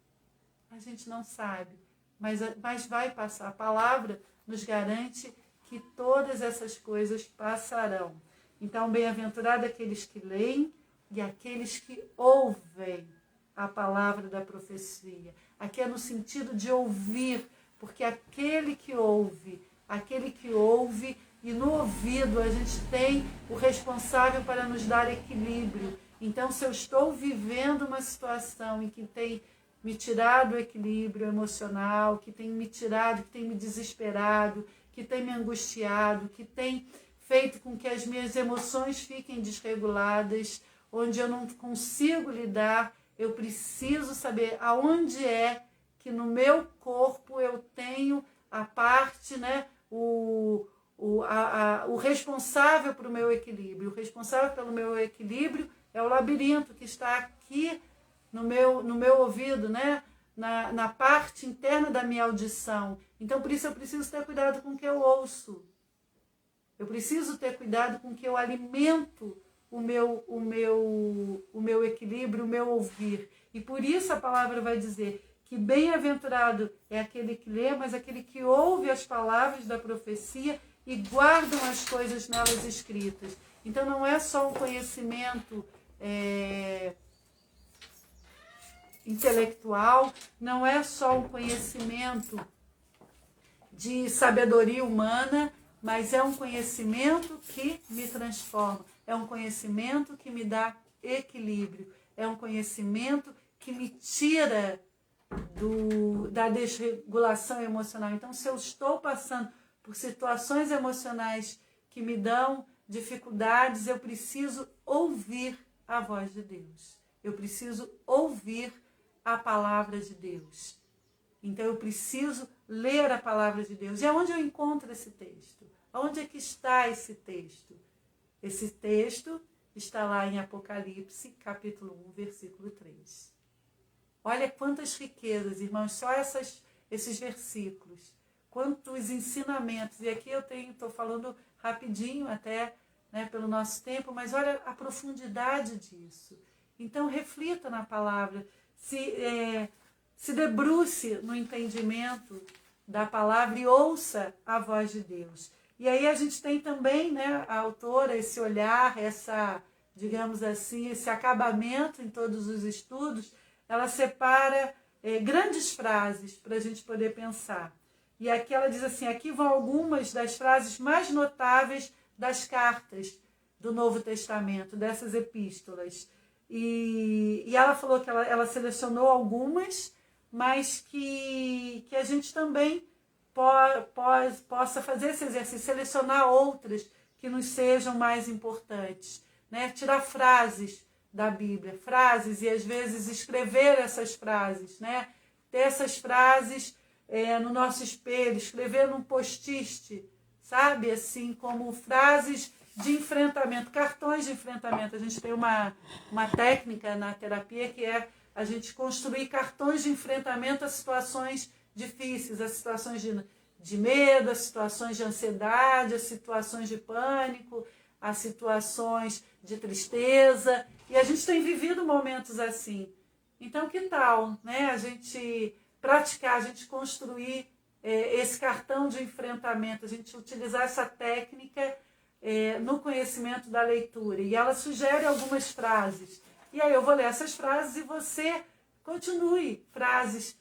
A gente não sabe, mas vai passar. A palavra nos garante que todas essas coisas passarão. Então, bem-aventurado aqueles que leem e aqueles que ouvem a palavra da profecia. Aqui é no sentido de ouvir, porque aquele que ouve, e no ouvido a gente tem o responsável para nos dar equilíbrio. Então, se eu estou vivendo uma situação em que tem me tirado o equilíbrio emocional, que tem me tirado, que tem me desesperado, que tem me angustiado, que tem feito com que as minhas emoções fiquem desreguladas, onde eu não consigo lidar, eu preciso saber aonde é que no meu corpo eu tenho a parte, né, o responsável para o meu equilíbrio. O responsável pelo meu equilíbrio é o labirinto que está aqui no meu ouvido, né? Na parte interna da minha audição. Então, por isso eu preciso ter cuidado com o que eu ouço. Eu preciso ter cuidado com o que eu alimento o meu equilíbrio, o meu ouvir. E por isso a palavra vai dizer que bem-aventurado é aquele que lê, mas aquele que ouve as palavras da profecia e guardam as coisas nelas escritas. Então, não é só um conhecimento intelectual, não é só um conhecimento de sabedoria humana, mas é um conhecimento que me transforma, é um conhecimento que me dá equilíbrio, é um conhecimento que me tira da desregulação emocional. Então, se eu estou passando por situações emocionais que me dão dificuldades, eu preciso ouvir a voz de Deus. Eu preciso ouvir a palavra de Deus. Então eu preciso ler a palavra de Deus. E aonde eu encontro esse texto? Onde é que está esse texto? Esse texto está lá em Apocalipse, capítulo 1, versículo 3. Olha quantas riquezas, irmãos, só esses versículos. Quantos ensinamentos. E aqui eu estou falando rapidinho até, né, pelo nosso tempo, mas olha a profundidade disso. Então reflita na palavra, se debruce no entendimento da palavra e ouça a voz de Deus. E aí a gente tem também, né, a autora, esse olhar, digamos assim, esse acabamento em todos os estudos. Ela separa grandes frases para a gente poder pensar. E aqui ela diz assim, aqui vão algumas das frases mais notáveis das cartas do Novo Testamento, dessas epístolas. E ela falou que ela selecionou algumas, mas que a gente também possa fazer esse exercício, selecionar outras que nos sejam mais importantes, né? Tirar frases da Bíblia, frases, e às vezes escrever essas frases, né? Ter essas frases no nosso espelho, escrever num post-it, sabe? Assim, como frases de enfrentamento, cartões de enfrentamento. A gente tem uma técnica na terapia que é a gente construir cartões de enfrentamento a situações difíceis, a situações de medo, a situações de ansiedade, a situações de pânico, a situações de tristeza. E a gente tem vivido momentos assim. Então, que tal, né, a gente praticar, a gente construir esse cartão de enfrentamento, a gente utilizar essa técnica no conhecimento da leitura. E ela sugere algumas frases. E aí eu vou ler essas frases e você continue frases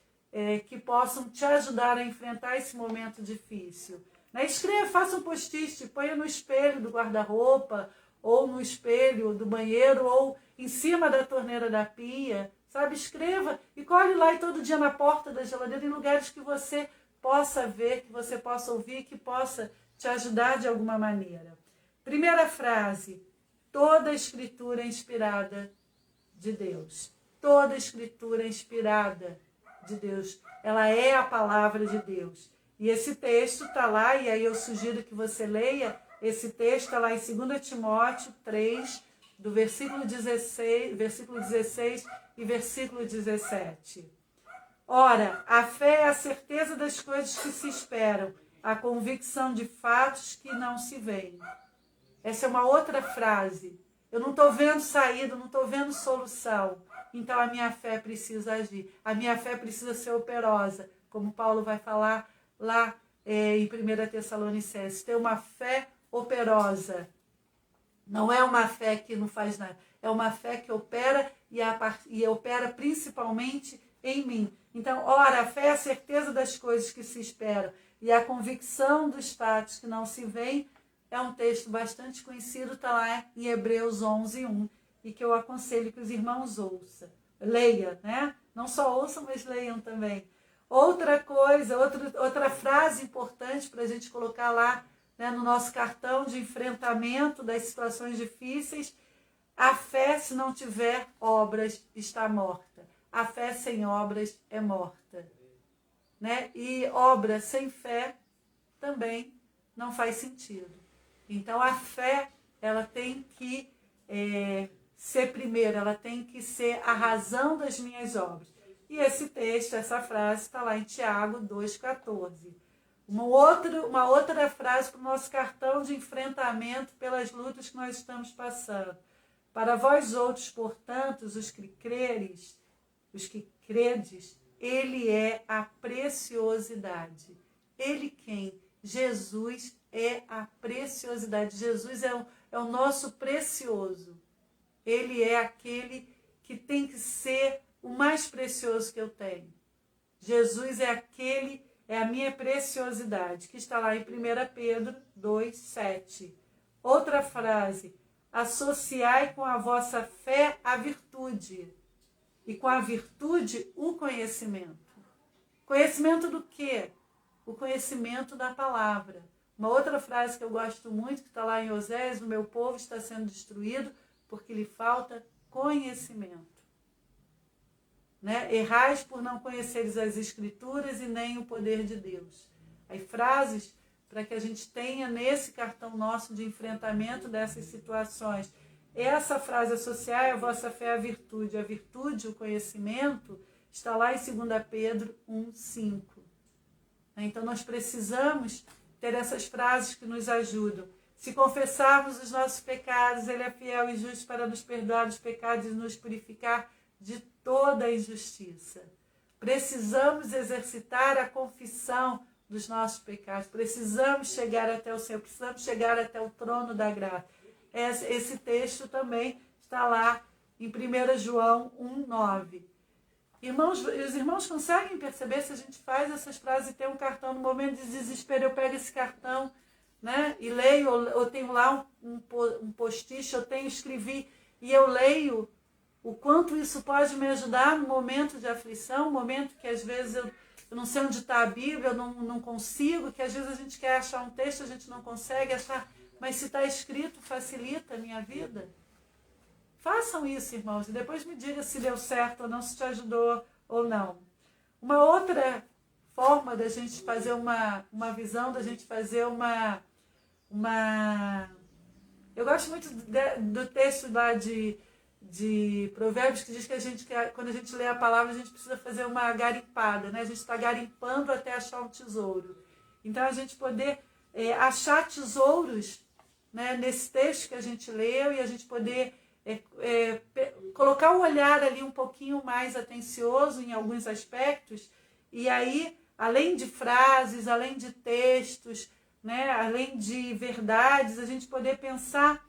que possam te ajudar a enfrentar esse momento difícil. Né? Escreva, faça um post-it, ponha no espelho do guarda-roupa, ou no espelho do banheiro, ou em cima da torneira da pia, sabe? Escreva e colhe lá e todo dia na porta da geladeira, em lugares que você possa ver, que você possa ouvir, que possa te ajudar de alguma maneira. Primeira frase, toda a escritura é inspirada de Deus. Toda a escritura é inspirada de Deus. Ela é a palavra de Deus. E esse texto está lá, e aí eu sugiro que você leia esse texto, está lá em 2 Timóteo 3, do versículo 16 e versículo 17. Ora, a fé é a certeza das coisas que se esperam, a convicção de fatos que não se veem. Essa é uma outra frase. Eu não estou vendo saída, não estou vendo solução. Então a minha fé precisa agir. A minha fé precisa ser operosa, como Paulo vai falar lá em 1 Tessalonicenses. Ter uma fé operosa. Não é uma fé que não faz nada. É uma fé que opera e opera principalmente em mim. Então, ora, a fé é a certeza das coisas que se esperam e a convicção dos fatos que não se veem. É um texto bastante conhecido, está lá em Hebreus 11, 1, e que eu aconselho que os irmãos ouçam. Leia, né? Não só ouçam, mas leiam também. Outra coisa, outra frase importante para a gente colocar lá, né, no nosso cartão de enfrentamento das situações difíceis: a fé, se não tiver obras, está morta. A fé sem obras é morta. Né? E obra sem fé também não faz sentido. Então, a fé, ela tem que ser primeiro, ela tem que ser a razão das minhas obras. E esse texto, essa frase, está lá em Tiago 2,14. Uma outra frase para o nosso cartão de enfrentamento pelas lutas que nós estamos passando. Para vós outros, portanto, os que credes, ele é a preciosidade. Ele quem? Jesus é a preciosidade. Jesus é o nosso precioso. Ele é aquele que tem que ser o mais precioso que eu tenho. Jesus é a minha preciosidade, que está lá em 1 Pedro 2,7. Outra frase: associai com a vossa fé a virtude, e com a virtude o conhecimento. Conhecimento do quê? O conhecimento da palavra. Uma outra frase que eu gosto muito, que está lá em Oséias: o meu povo está sendo destruído porque lhe falta conhecimento. né? Errais por não conheceres as Escrituras e nem o poder de Deus. Aí frases para que a gente tenha nesse cartão nosso de enfrentamento dessas situações. Essa frase associar a vossa fé à virtude. A virtude, o conhecimento, está lá em 2 Pedro 1,5. Então nós precisamos ter essas frases que nos ajudam. Se confessarmos os nossos pecados, Ele é fiel e justo para nos perdoar os pecados e nos purificar de toda a injustiça. Precisamos exercitar a confissão dos nossos pecados. Precisamos chegar até o Senhor, precisamos chegar até o trono da graça. Esse texto também está lá em 1 João 1,9. Irmãos, os irmãos conseguem perceber se a gente faz essas frases e tem um cartão no momento de desespero, eu pego esse cartão, né, e leio, ou tenho lá um post-it, escrevi, e eu leio o quanto isso pode me ajudar no momento de aflição, um momento que às vezes eu não sei onde está a Bíblia, eu não consigo, que às vezes a gente quer achar um texto, a gente não consegue achar, mas se está escrito, facilita a minha vida. Façam isso, irmãos, e depois me diga se deu certo ou não, se te ajudou ou não. Uma outra forma da gente fazer uma visão, da gente fazer uma... Eu gosto muito do texto lá de Provérbios, que diz que quando a gente lê a palavra, a gente precisa fazer uma garimpada, né? A gente está garimpando até achar um tesouro. Então, a gente poder achar tesouros, né, nesse texto que a gente leu, e a gente poder colocar o olhar ali um pouquinho mais atencioso em alguns aspectos, e aí, além de frases, além de textos, né, além de verdades, a gente poder pensar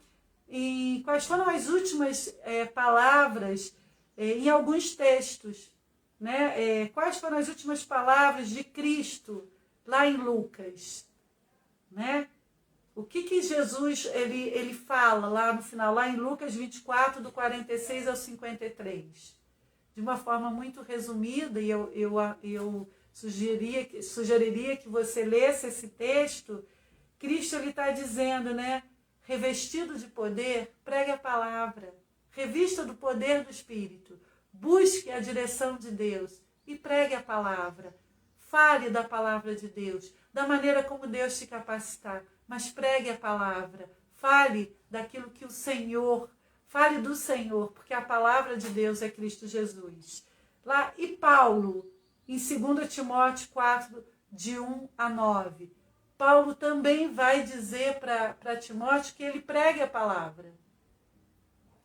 em quais foram as últimas palavras em alguns textos, né? Quais foram as últimas palavras de Cristo lá em Lucas, né? O que Jesus ele fala lá no final, lá em Lucas 24, do 46 ao 53? De uma forma muito resumida, e eu sugeriria que você lesse esse texto. Cristo está dizendo, né? Revestido de poder, pregue a palavra. Revista do poder do Espírito. Busque a direção de Deus e pregue a palavra. Fale da palavra de Deus, da maneira como Deus te capacitar. Mas pregue a palavra, fale daquilo que o Senhor, fale do Senhor, porque a palavra de Deus é Cristo Jesus. Lá, e Paulo, em 2 Timóteo 4, de 1 a 9, Paulo também vai dizer para Timóteo que ele pregue a palavra,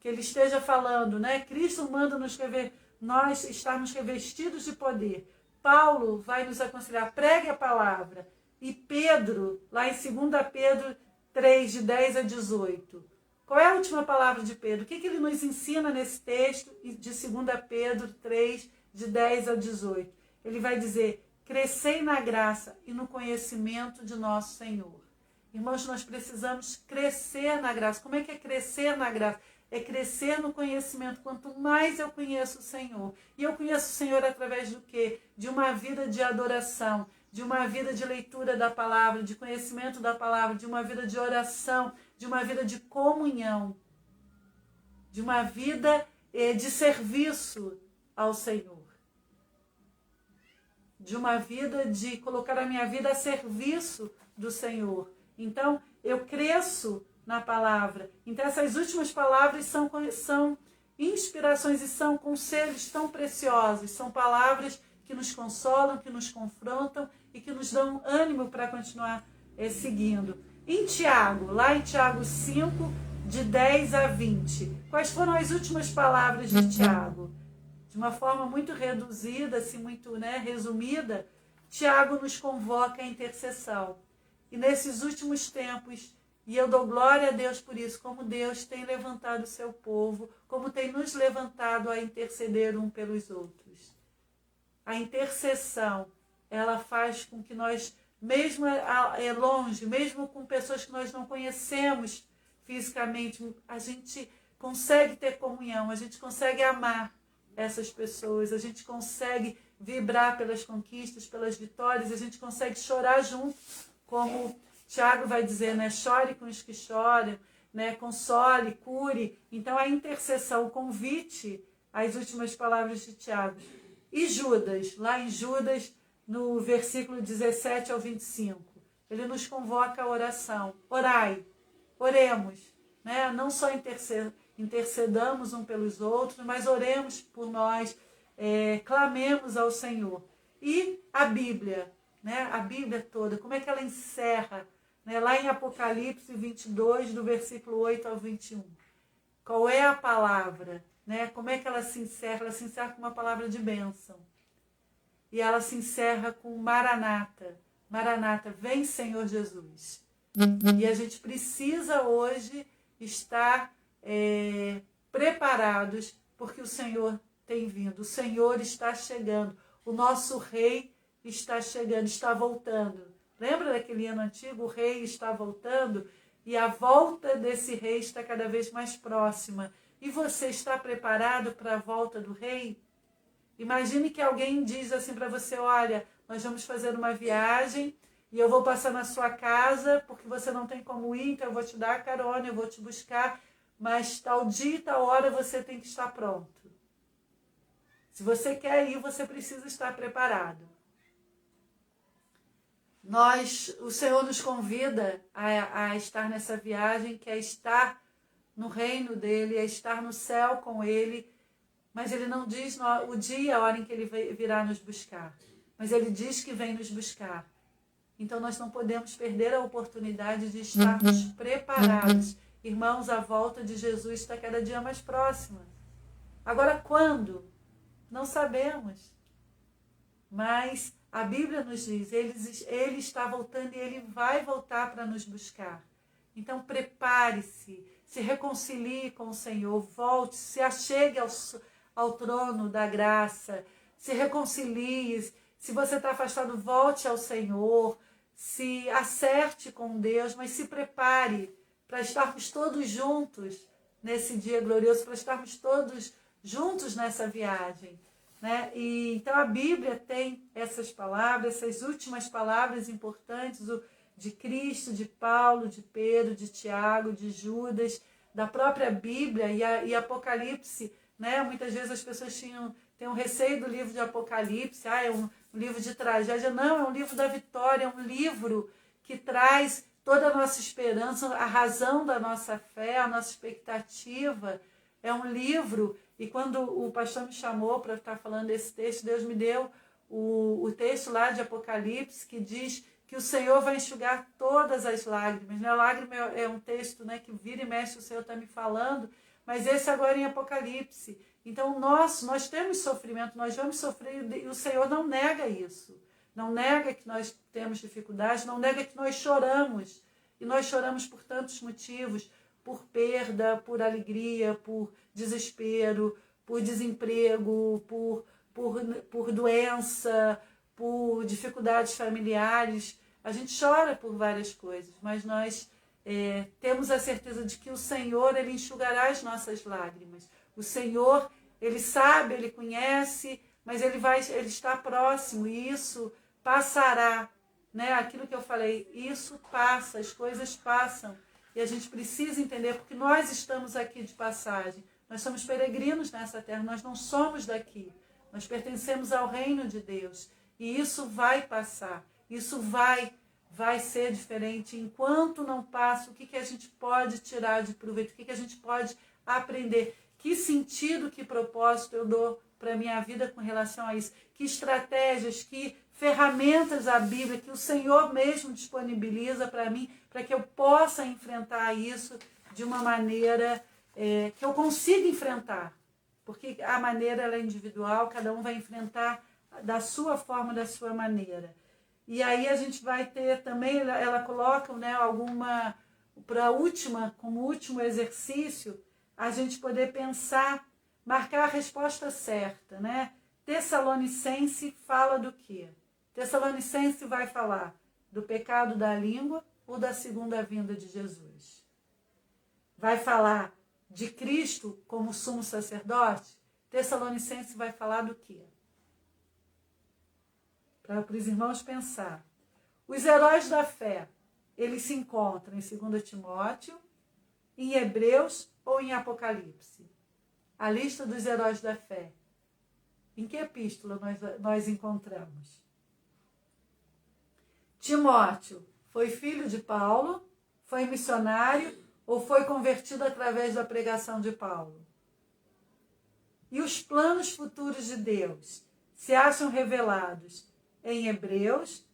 que ele esteja falando, né? Cristo manda nós estarmos revestidos de poder. Paulo vai nos aconselhar, pregue a palavra. E Pedro, lá em 2 Pedro 3, de 10 a 18. Qual é a última palavra de Pedro? O que ele nos ensina nesse texto de 2 Pedro 3, de 10 a 18? Ele vai dizer, crescei na graça e no conhecimento de nosso Senhor. Irmãos, nós precisamos crescer na graça. Como é que é crescer na graça? É crescer no conhecimento. Quanto mais eu conheço o Senhor, e eu conheço o Senhor através do quê? De uma vida de adoração, de uma vida de leitura da palavra, de conhecimento da palavra, de uma vida de oração, de uma vida de comunhão, de uma vida de serviço ao Senhor, de uma vida de colocar a minha vida a serviço do Senhor. Então, eu cresço na palavra. Então, essas últimas palavras são inspirações e são conselhos tão preciosos, são palavras que nos consolam, que nos confrontam e que nos dão ânimo para continuar seguindo. Em Tiago, lá em Tiago 5, de 10 a 20, quais foram as últimas palavras de Tiago? De uma forma muito reduzida, assim, muito, né, resumida, Tiago nos convoca à intercessão. E nesses últimos tempos, e eu dou glória a Deus por isso, como Deus tem levantado o seu povo, como tem nos levantado a interceder um pelos outros. A intercessão, ela faz com que nós, mesmo longe, mesmo com pessoas que nós não conhecemos fisicamente, a gente consegue ter comunhão, a gente consegue amar essas pessoas, a gente consegue vibrar pelas conquistas, pelas vitórias, a gente consegue chorar junto, como Tiago vai dizer, né? Chore com os que choram, né? Console, cure. Então a intercessão, o convite as últimas palavras de Tiago. E Judas, lá em Judas, no versículo 17 ao 25, ele nos convoca à oração. Orai, oremos, né? Não só intercedamos um pelos outros, mas oremos por nós, clamemos ao Senhor. E a Bíblia, né? A Bíblia toda, como é que ela encerra? Né? Lá em Apocalipse 22, do versículo 8 ao 21. Qual é a palavra? Né? Como é que ela se encerra? Ela se encerra com uma palavra de bênção. E ela se encerra com Maranata. Maranata, vem Senhor Jesus. E a gente precisa hoje estar preparados, porque o Senhor tem vindo. O Senhor está chegando. O nosso rei está chegando, está voltando. Lembra daquele ano antigo? O rei está voltando e a volta desse rei está cada vez mais próxima. E você está preparado para a volta do rei? Imagine que alguém diz assim para você, olha, nós vamos fazer uma viagem e eu vou passar na sua casa porque você não tem como ir, então eu vou te dar a carona, eu vou te buscar, mas tal dia e tal hora você tem que estar pronto. Se você quer ir, você precisa estar preparado. O Senhor nos convida a estar nessa viagem, que é estar no reino dele, é estar no céu com ele, mas ele não diz o dia, a hora em que ele virá nos buscar, mas ele diz que vem nos buscar. Então nós não podemos perder a oportunidade de estarmos preparados. Irmãos, a volta de Jesus está cada dia mais próxima. Agora, quando? Não sabemos. Mas a Bíblia nos diz, ele está voltando e ele vai voltar para nos buscar. Então prepare-se, se reconcilie com o Senhor, volte, se achegue ao trono da graça, se reconcilie. Se você está afastado, volte ao Senhor, se acerte com Deus, mas se prepare para estarmos todos juntos nesse dia glorioso, para estarmos todos juntos nessa viagem. Né? Então a Bíblia tem essas palavras, essas últimas palavras importantes de Cristo, de Paulo, de Pedro, de Tiago, de Judas, da própria Bíblia e Apocalipse. Né? Muitas vezes as pessoas têm um receio do livro de Apocalipse, é um livro de tragédia. Não, é um livro da vitória, é um livro que traz toda a nossa esperança, a razão da nossa fé, a nossa expectativa. É um livro. E quando o pastor me chamou para estar falando desse texto, Deus me deu o texto lá de Apocalipse, que diz que o Senhor vai enxugar todas as lágrimas. Né? Lágrima é um texto, né, que vira e mexe, o Senhor está me falando, mas esse agora em Apocalipse. Então nós temos sofrimento, nós vamos sofrer, e o Senhor não nega isso. Não nega que nós temos dificuldades, não nega que nós choramos. E nós choramos por tantos motivos, por perda, por alegria, por desespero, por desemprego, por doença, por dificuldades familiares. A gente chora por várias coisas, mas nós temos a certeza de que o Senhor, ele enxugará as nossas lágrimas. O Senhor, ele sabe, ele conhece, mas ele está próximo e isso passará. Né? Aquilo que eu falei, isso passa, as coisas passam. E a gente precisa entender, porque nós estamos aqui de passagem. Nós somos peregrinos nessa terra, nós não somos daqui. Nós pertencemos ao reino de Deus. E isso vai passar. Isso vai ser diferente. Enquanto não passa, o que a gente pode tirar de proveito? O que a gente pode aprender? Que sentido, que propósito eu dou para a minha vida com relação a isso? Que estratégias, que ferramentas a Bíblia, que o Senhor mesmo disponibiliza para mim, para que eu possa enfrentar isso de uma maneira que eu consiga enfrentar. Porque a maneira ela é individual, cada um vai enfrentar da sua forma, da sua maneira. E aí a gente vai ter também, ela coloca, né, como último exercício, a gente poder pensar, marcar a resposta certa, né? Tessalonicense fala do quê? Tessalonicense vai falar do pecado da língua ou da segunda vinda de Jesus? Vai falar de Cristo como sumo sacerdote? Tessalonicense vai falar do quê? Para os irmãos pensar. Os heróis da fé, eles se encontram em 2 Timóteo, em Hebreus ou em Apocalipse? a lista dos heróis da fé. Em que epístola nós encontramos? Timóteo foi filho de Paulo, foi missionário ou foi convertido através da pregação de Paulo? E os planos futuros de Deus se acham revelados em Hebreus,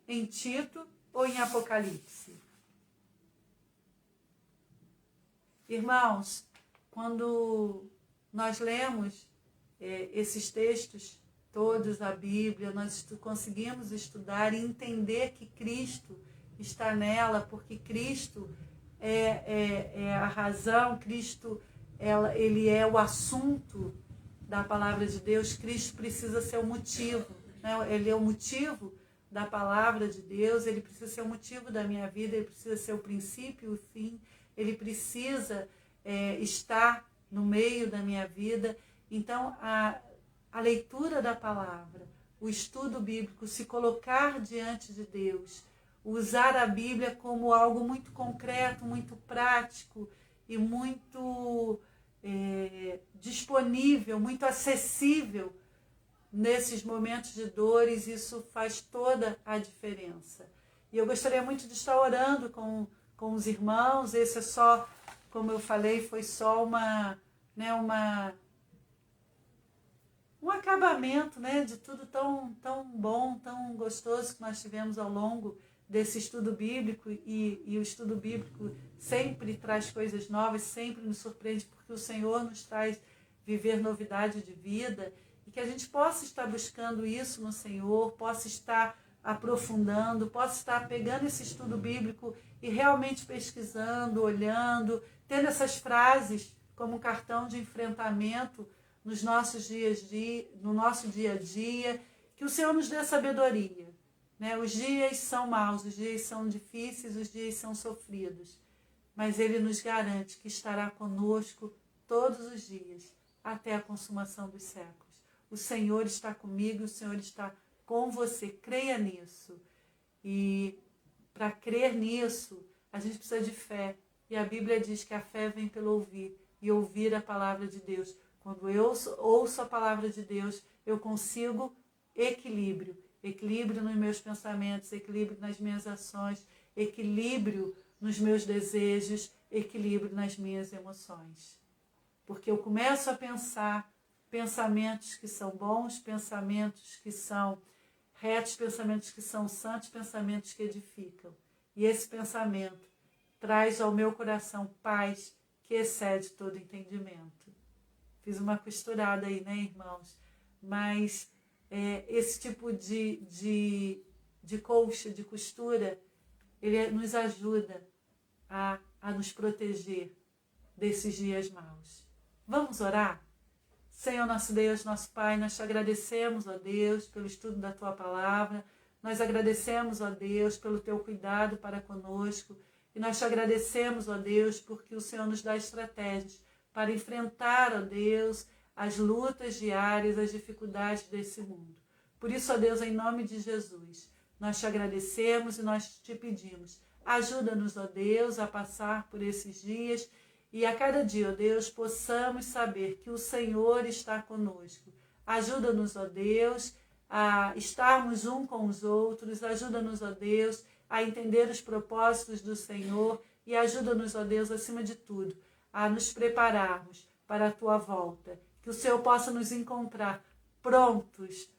em Tito ou em Apocalipse? Irmãos, quando nós lemos esses textos todos, a Bíblia, nós conseguimos estudar e entender que Cristo está nela, porque Cristo é a razão, Cristo ele é o assunto da palavra de Deus. Cristo precisa ser o motivo, né? Ele é o motivo da palavra de Deus, ele precisa ser o motivo da minha vida, ele precisa ser o princípio e o fim, ele precisa estar no meio da minha vida. Então, a leitura da palavra, o estudo bíblico, se colocar diante de Deus, usar a Bíblia como algo muito concreto, muito prático e muito disponível, muito acessível nesses momentos de dores, isso faz toda a diferença. E eu gostaria muito de estar orando com os irmãos. Esse é só, como eu falei, foi só um acabamento, né, de tudo tão bom, tão gostoso que nós tivemos ao longo desse estudo bíblico, e o estudo bíblico sempre traz coisas novas, sempre nos surpreende, porque o Senhor nos traz viver novidade de vida, e que a gente possa estar buscando isso no Senhor, possa estar aprofundando, possa estar pegando esse estudo bíblico e realmente pesquisando, olhando, tendo essas frases como um cartão de enfrentamento nos nossos no nosso dia a dia, que o Senhor nos dê sabedoria. Né? Os dias são maus, os dias são difíceis, os dias são sofridos, mas Ele nos garante que estará conosco todos os dias, até a consumação dos séculos. O Senhor está comigo, o Senhor está com você, creia nisso. E para crer nisso, a gente precisa de fé. E a Bíblia diz que a fé vem pelo ouvir, e ouvir a palavra de Deus. Quando eu ouço a palavra de Deus, eu consigo equilíbrio. Equilíbrio nos meus pensamentos, equilíbrio nas minhas ações, equilíbrio nos meus desejos, equilíbrio nas minhas emoções. Porque eu começo a pensar pensamentos que são bons, pensamentos que são retos, pensamentos que são santos, pensamentos que edificam. E esse pensamento traz ao meu coração paz que excede todo entendimento. Fiz uma costurada aí, né, irmãos? Mas esse tipo de colcha, de costura, ele nos ajuda a nos proteger desses dias maus. Vamos orar? Senhor, nosso Deus, nosso Pai, nós te agradecemos, ó Deus, pelo estudo da Tua Palavra. Nós agradecemos, ó Deus, pelo Teu cuidado para conosco. E nós te agradecemos, ó Deus, porque o Senhor nos dá estratégias para enfrentar, ó Deus, as lutas diárias, as dificuldades desse mundo. Por isso, ó Deus, em nome de Jesus, nós te agradecemos e nós te pedimos. Ajuda-nos, ó Deus, a passar por esses dias e a cada dia, ó Deus, possamos saber que o Senhor está conosco. Ajuda-nos, ó Deus, a estarmos um com os outros. Ajuda-nos, ó Deus, a entender os propósitos do Senhor. E ajuda-nos, ó Deus, acima de tudo, a nos prepararmos para a Tua volta. Que o Senhor possa nos encontrar prontos,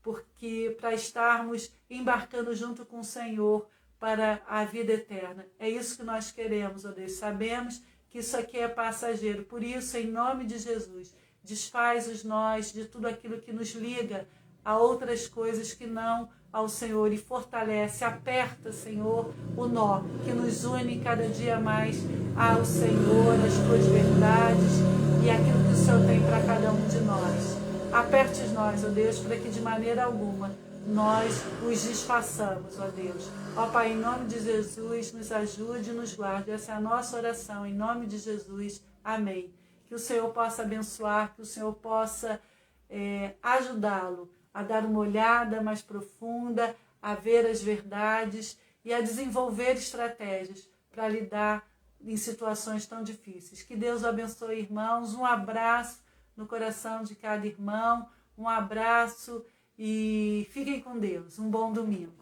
porque para estarmos embarcando junto com o Senhor para a vida eterna. É isso que nós queremos, ó Deus. Sabemos que isso aqui é passageiro. Por isso, em nome de Jesus, desfaz os nós de tudo aquilo que nos liga a outras coisas que não ao Senhor e fortalece, aperta, Senhor, o nó que nos une cada dia mais ao Senhor, às Tuas verdades e aquilo que o Senhor tem para cada um de nós. Aperte os nós, ó Deus, para que de maneira alguma nós os desfaçamos, ó Deus. Ó Pai, em nome de Jesus, nos ajude e nos guarde. Essa é a nossa oração, em nome de Jesus. Amém. Que o Senhor possa abençoar, que o Senhor possa ajudá-lo a dar uma olhada mais profunda, a ver as verdades e a desenvolver estratégias para lidar em situações tão difíceis. Que Deus abençoe, irmãos. Um abraço no coração de cada irmão. Um abraço e fiquem com Deus. Um bom domingo.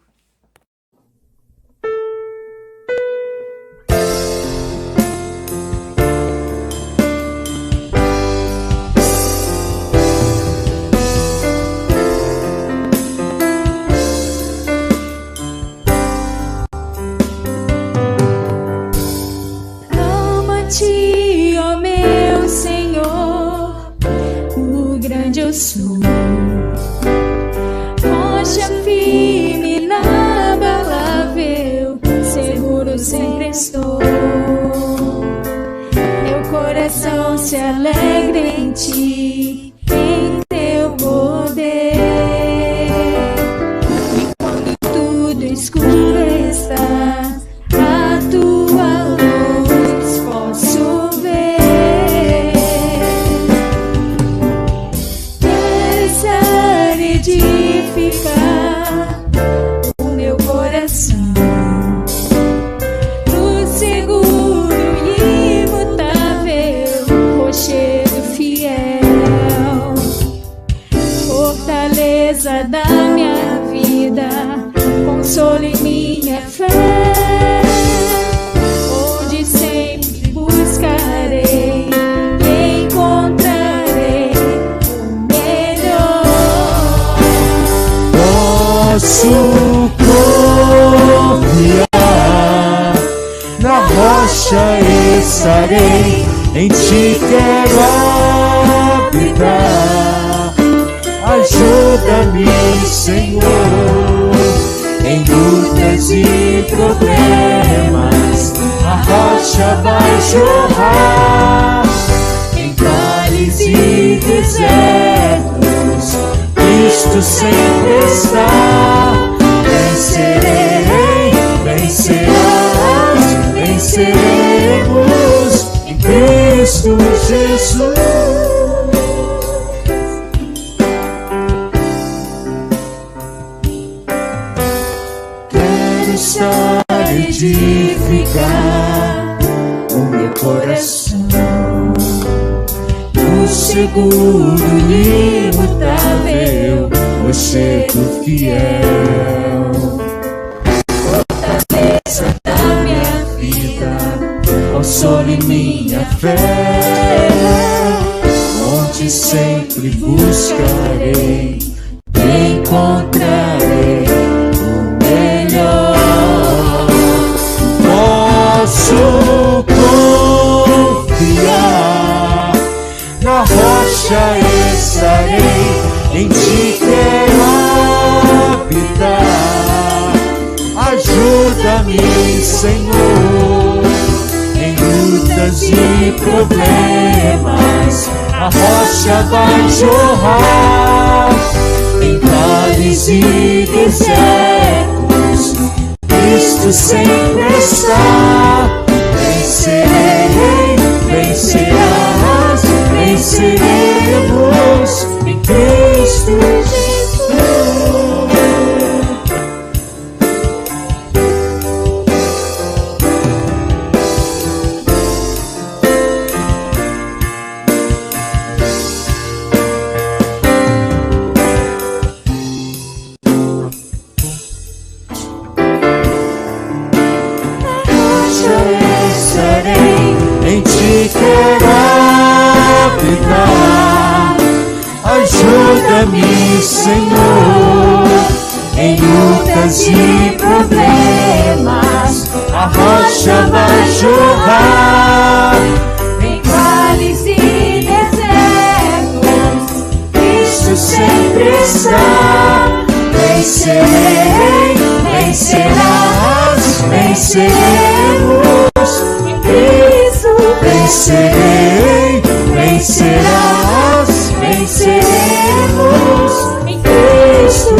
Ama-te, ó meu Senhor, o grande eu sou, rocha firme, inabalável, seguro sempre estou. Meu coração se alegra em ti, em teu poder. E quando tudo escuro está, a tua luz posso ver. Quero estar edificar o meu coração no seguro e imutável rochedo fiel, fortaleza da minha vida, consolo em minha fé, onde sempre buscarei e encontrarei o melhor. Posso confiar, na rocha estarei, em ti quero habitar. Ajuda-me, Senhor, em lutas e problemas, a rocha vai jorrar. Em vales e desertos, Cristo sempre está. Vencerei, vencerás, venceremos em Cristo Jesus. Quero estar edificar o meu coração no seguro e imutável rochedo fiel, fortaleza da minha vida, consolo em minha fé, onde sempre buscarei, encontrarei o melhor. Posso confiar, na rocha estarei, em ti quero habitar. Ajuda-me, Senhor, em lutas e problemas, a rocha vai jorrar. Em vales e desertos, Cristo sempre está. Vencerei, vencerás, venceremos em Cristo Jesus. Em ti quero habitar. Ajuda-me, Senhor, em lutas e problemas, a rocha vai jorrar. Em vales e desertos, Cristo sempre está. Vencerei, vencerás, venceremos em Cristo. Vencerei, vencerás, venceremos em Cristo.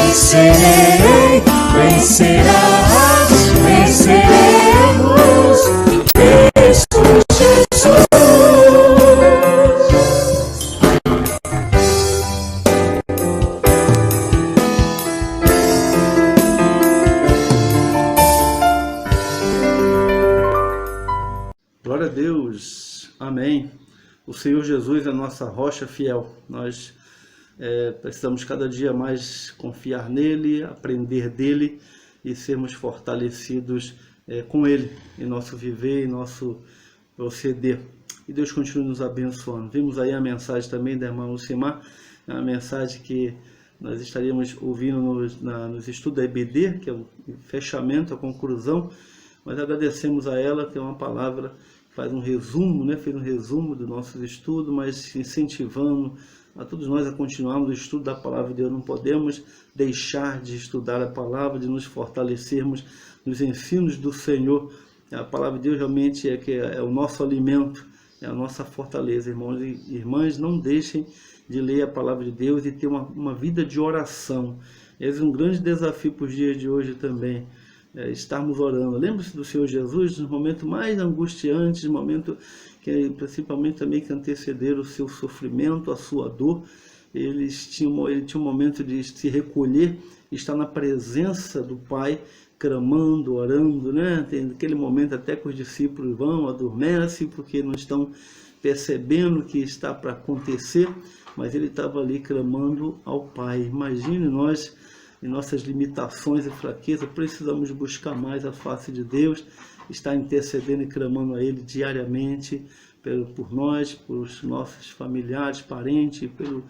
Vencerei, vencerás, venceremos em Cristo Amém. O Senhor Jesus é a nossa rocha fiel. Nós precisamos cada dia mais confiar nele, aprender dele e sermos fortalecidos com ele em nosso viver, em nosso proceder. E Deus continue nos abençoando. Vimos aí a mensagem também da irmã Lucimar, a mensagem que nós estaríamos ouvindo nos estudos da EBD, que é o fechamento, a conclusão, mas agradecemos a ela, que é uma palavra que faz um resumo, né? Fez um resumo dos nossos estudos, mas incentivando a todos nós a continuarmos o estudo da palavra de Deus. Não podemos deixar de estudar a palavra, de nos fortalecermos nos ensinos do Senhor. A palavra de Deus realmente é o nosso alimento, é a nossa fortaleza. Irmãos e irmãs, não deixem de ler a palavra de Deus e ter uma vida de oração. Esse é um grande desafio para os dias de hoje também, estarmos orando. Lembre-se do Senhor Jesus nos momentos mais angustiantes, no momento que principalmente também que antecederam o seu sofrimento, a sua dor. Ele tinha um momento de se recolher, estar na presença do Pai, clamando, orando, né? Tem aquele momento até que os discípulos vão, adormecem, porque não estão percebendo o que está para acontecer, mas ele estava ali clamando ao Pai. Imagine nós, em nossas limitações e fraquezas, precisamos buscar mais a face de Deus, estar intercedendo e clamando a Ele diariamente, por nós, por os nossos familiares, parentes, pela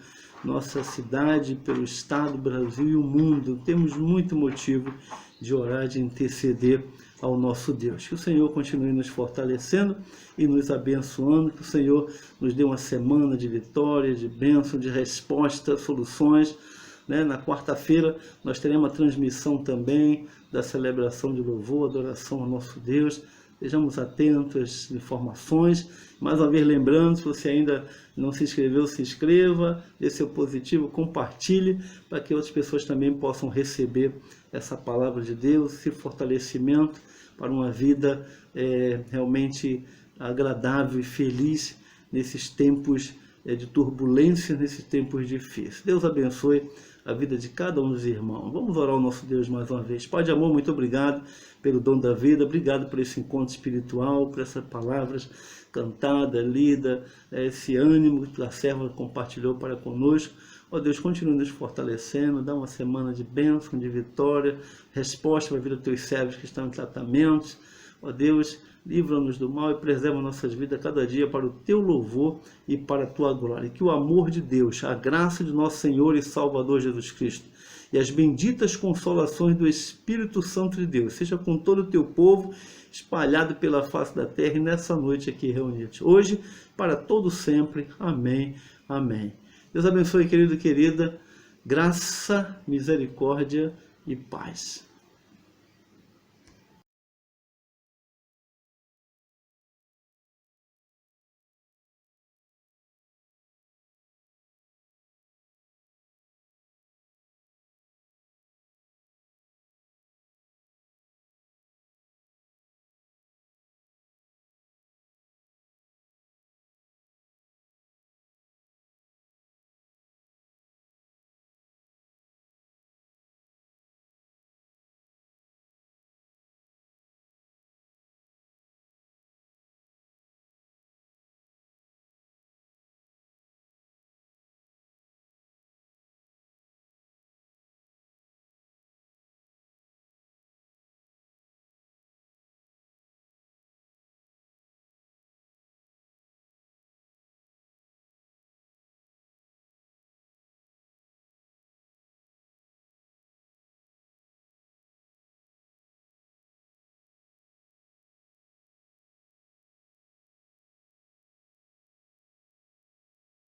nossa cidade, pelo Estado, Brasil e o mundo. Temos muito motivo de orar, de interceder ao nosso Deus. Que o Senhor continue nos fortalecendo e nos abençoando, que o Senhor nos dê uma semana de vitória, de bênção, de resposta, soluções. Na quarta-feira nós teremos a transmissão também da celebração de louvor, adoração ao nosso Deus. Estejamos atentos às informações. Mais uma vez lembrando, se você ainda não se inscreveu, se inscreva, dê seu positivo, compartilhe, para que outras pessoas também possam receber essa palavra de Deus, esse fortalecimento para uma vida realmente agradável e feliz nesses tempos de turbulência, nesses tempos difíceis. Deus abençoe a vida de cada um dos irmãos. Vamos orar ao nosso Deus mais uma vez. Pai de amor, muito obrigado pelo dom da vida, obrigado por esse encontro espiritual, por essas palavras cantadas, lidas, esse ânimo que a serva compartilhou para conosco. Ó Deus, continue nos fortalecendo, dá uma semana de bênção, de vitória, resposta para a vida dos teus servos que estão em tratamentos. Ó Deus, livra-nos do mal e preserva nossas vidas cada dia para o teu louvor e para a tua glória. Que o amor de Deus, a graça de nosso Senhor e Salvador Jesus Cristo e as benditas consolações do Espírito Santo de Deus seja com todo o teu povo espalhado pela face da terra e nessa noite aqui reunidos. Hoje, para todo sempre. Amém. Amém. Deus abençoe, querido e querida. Graça, misericórdia e paz.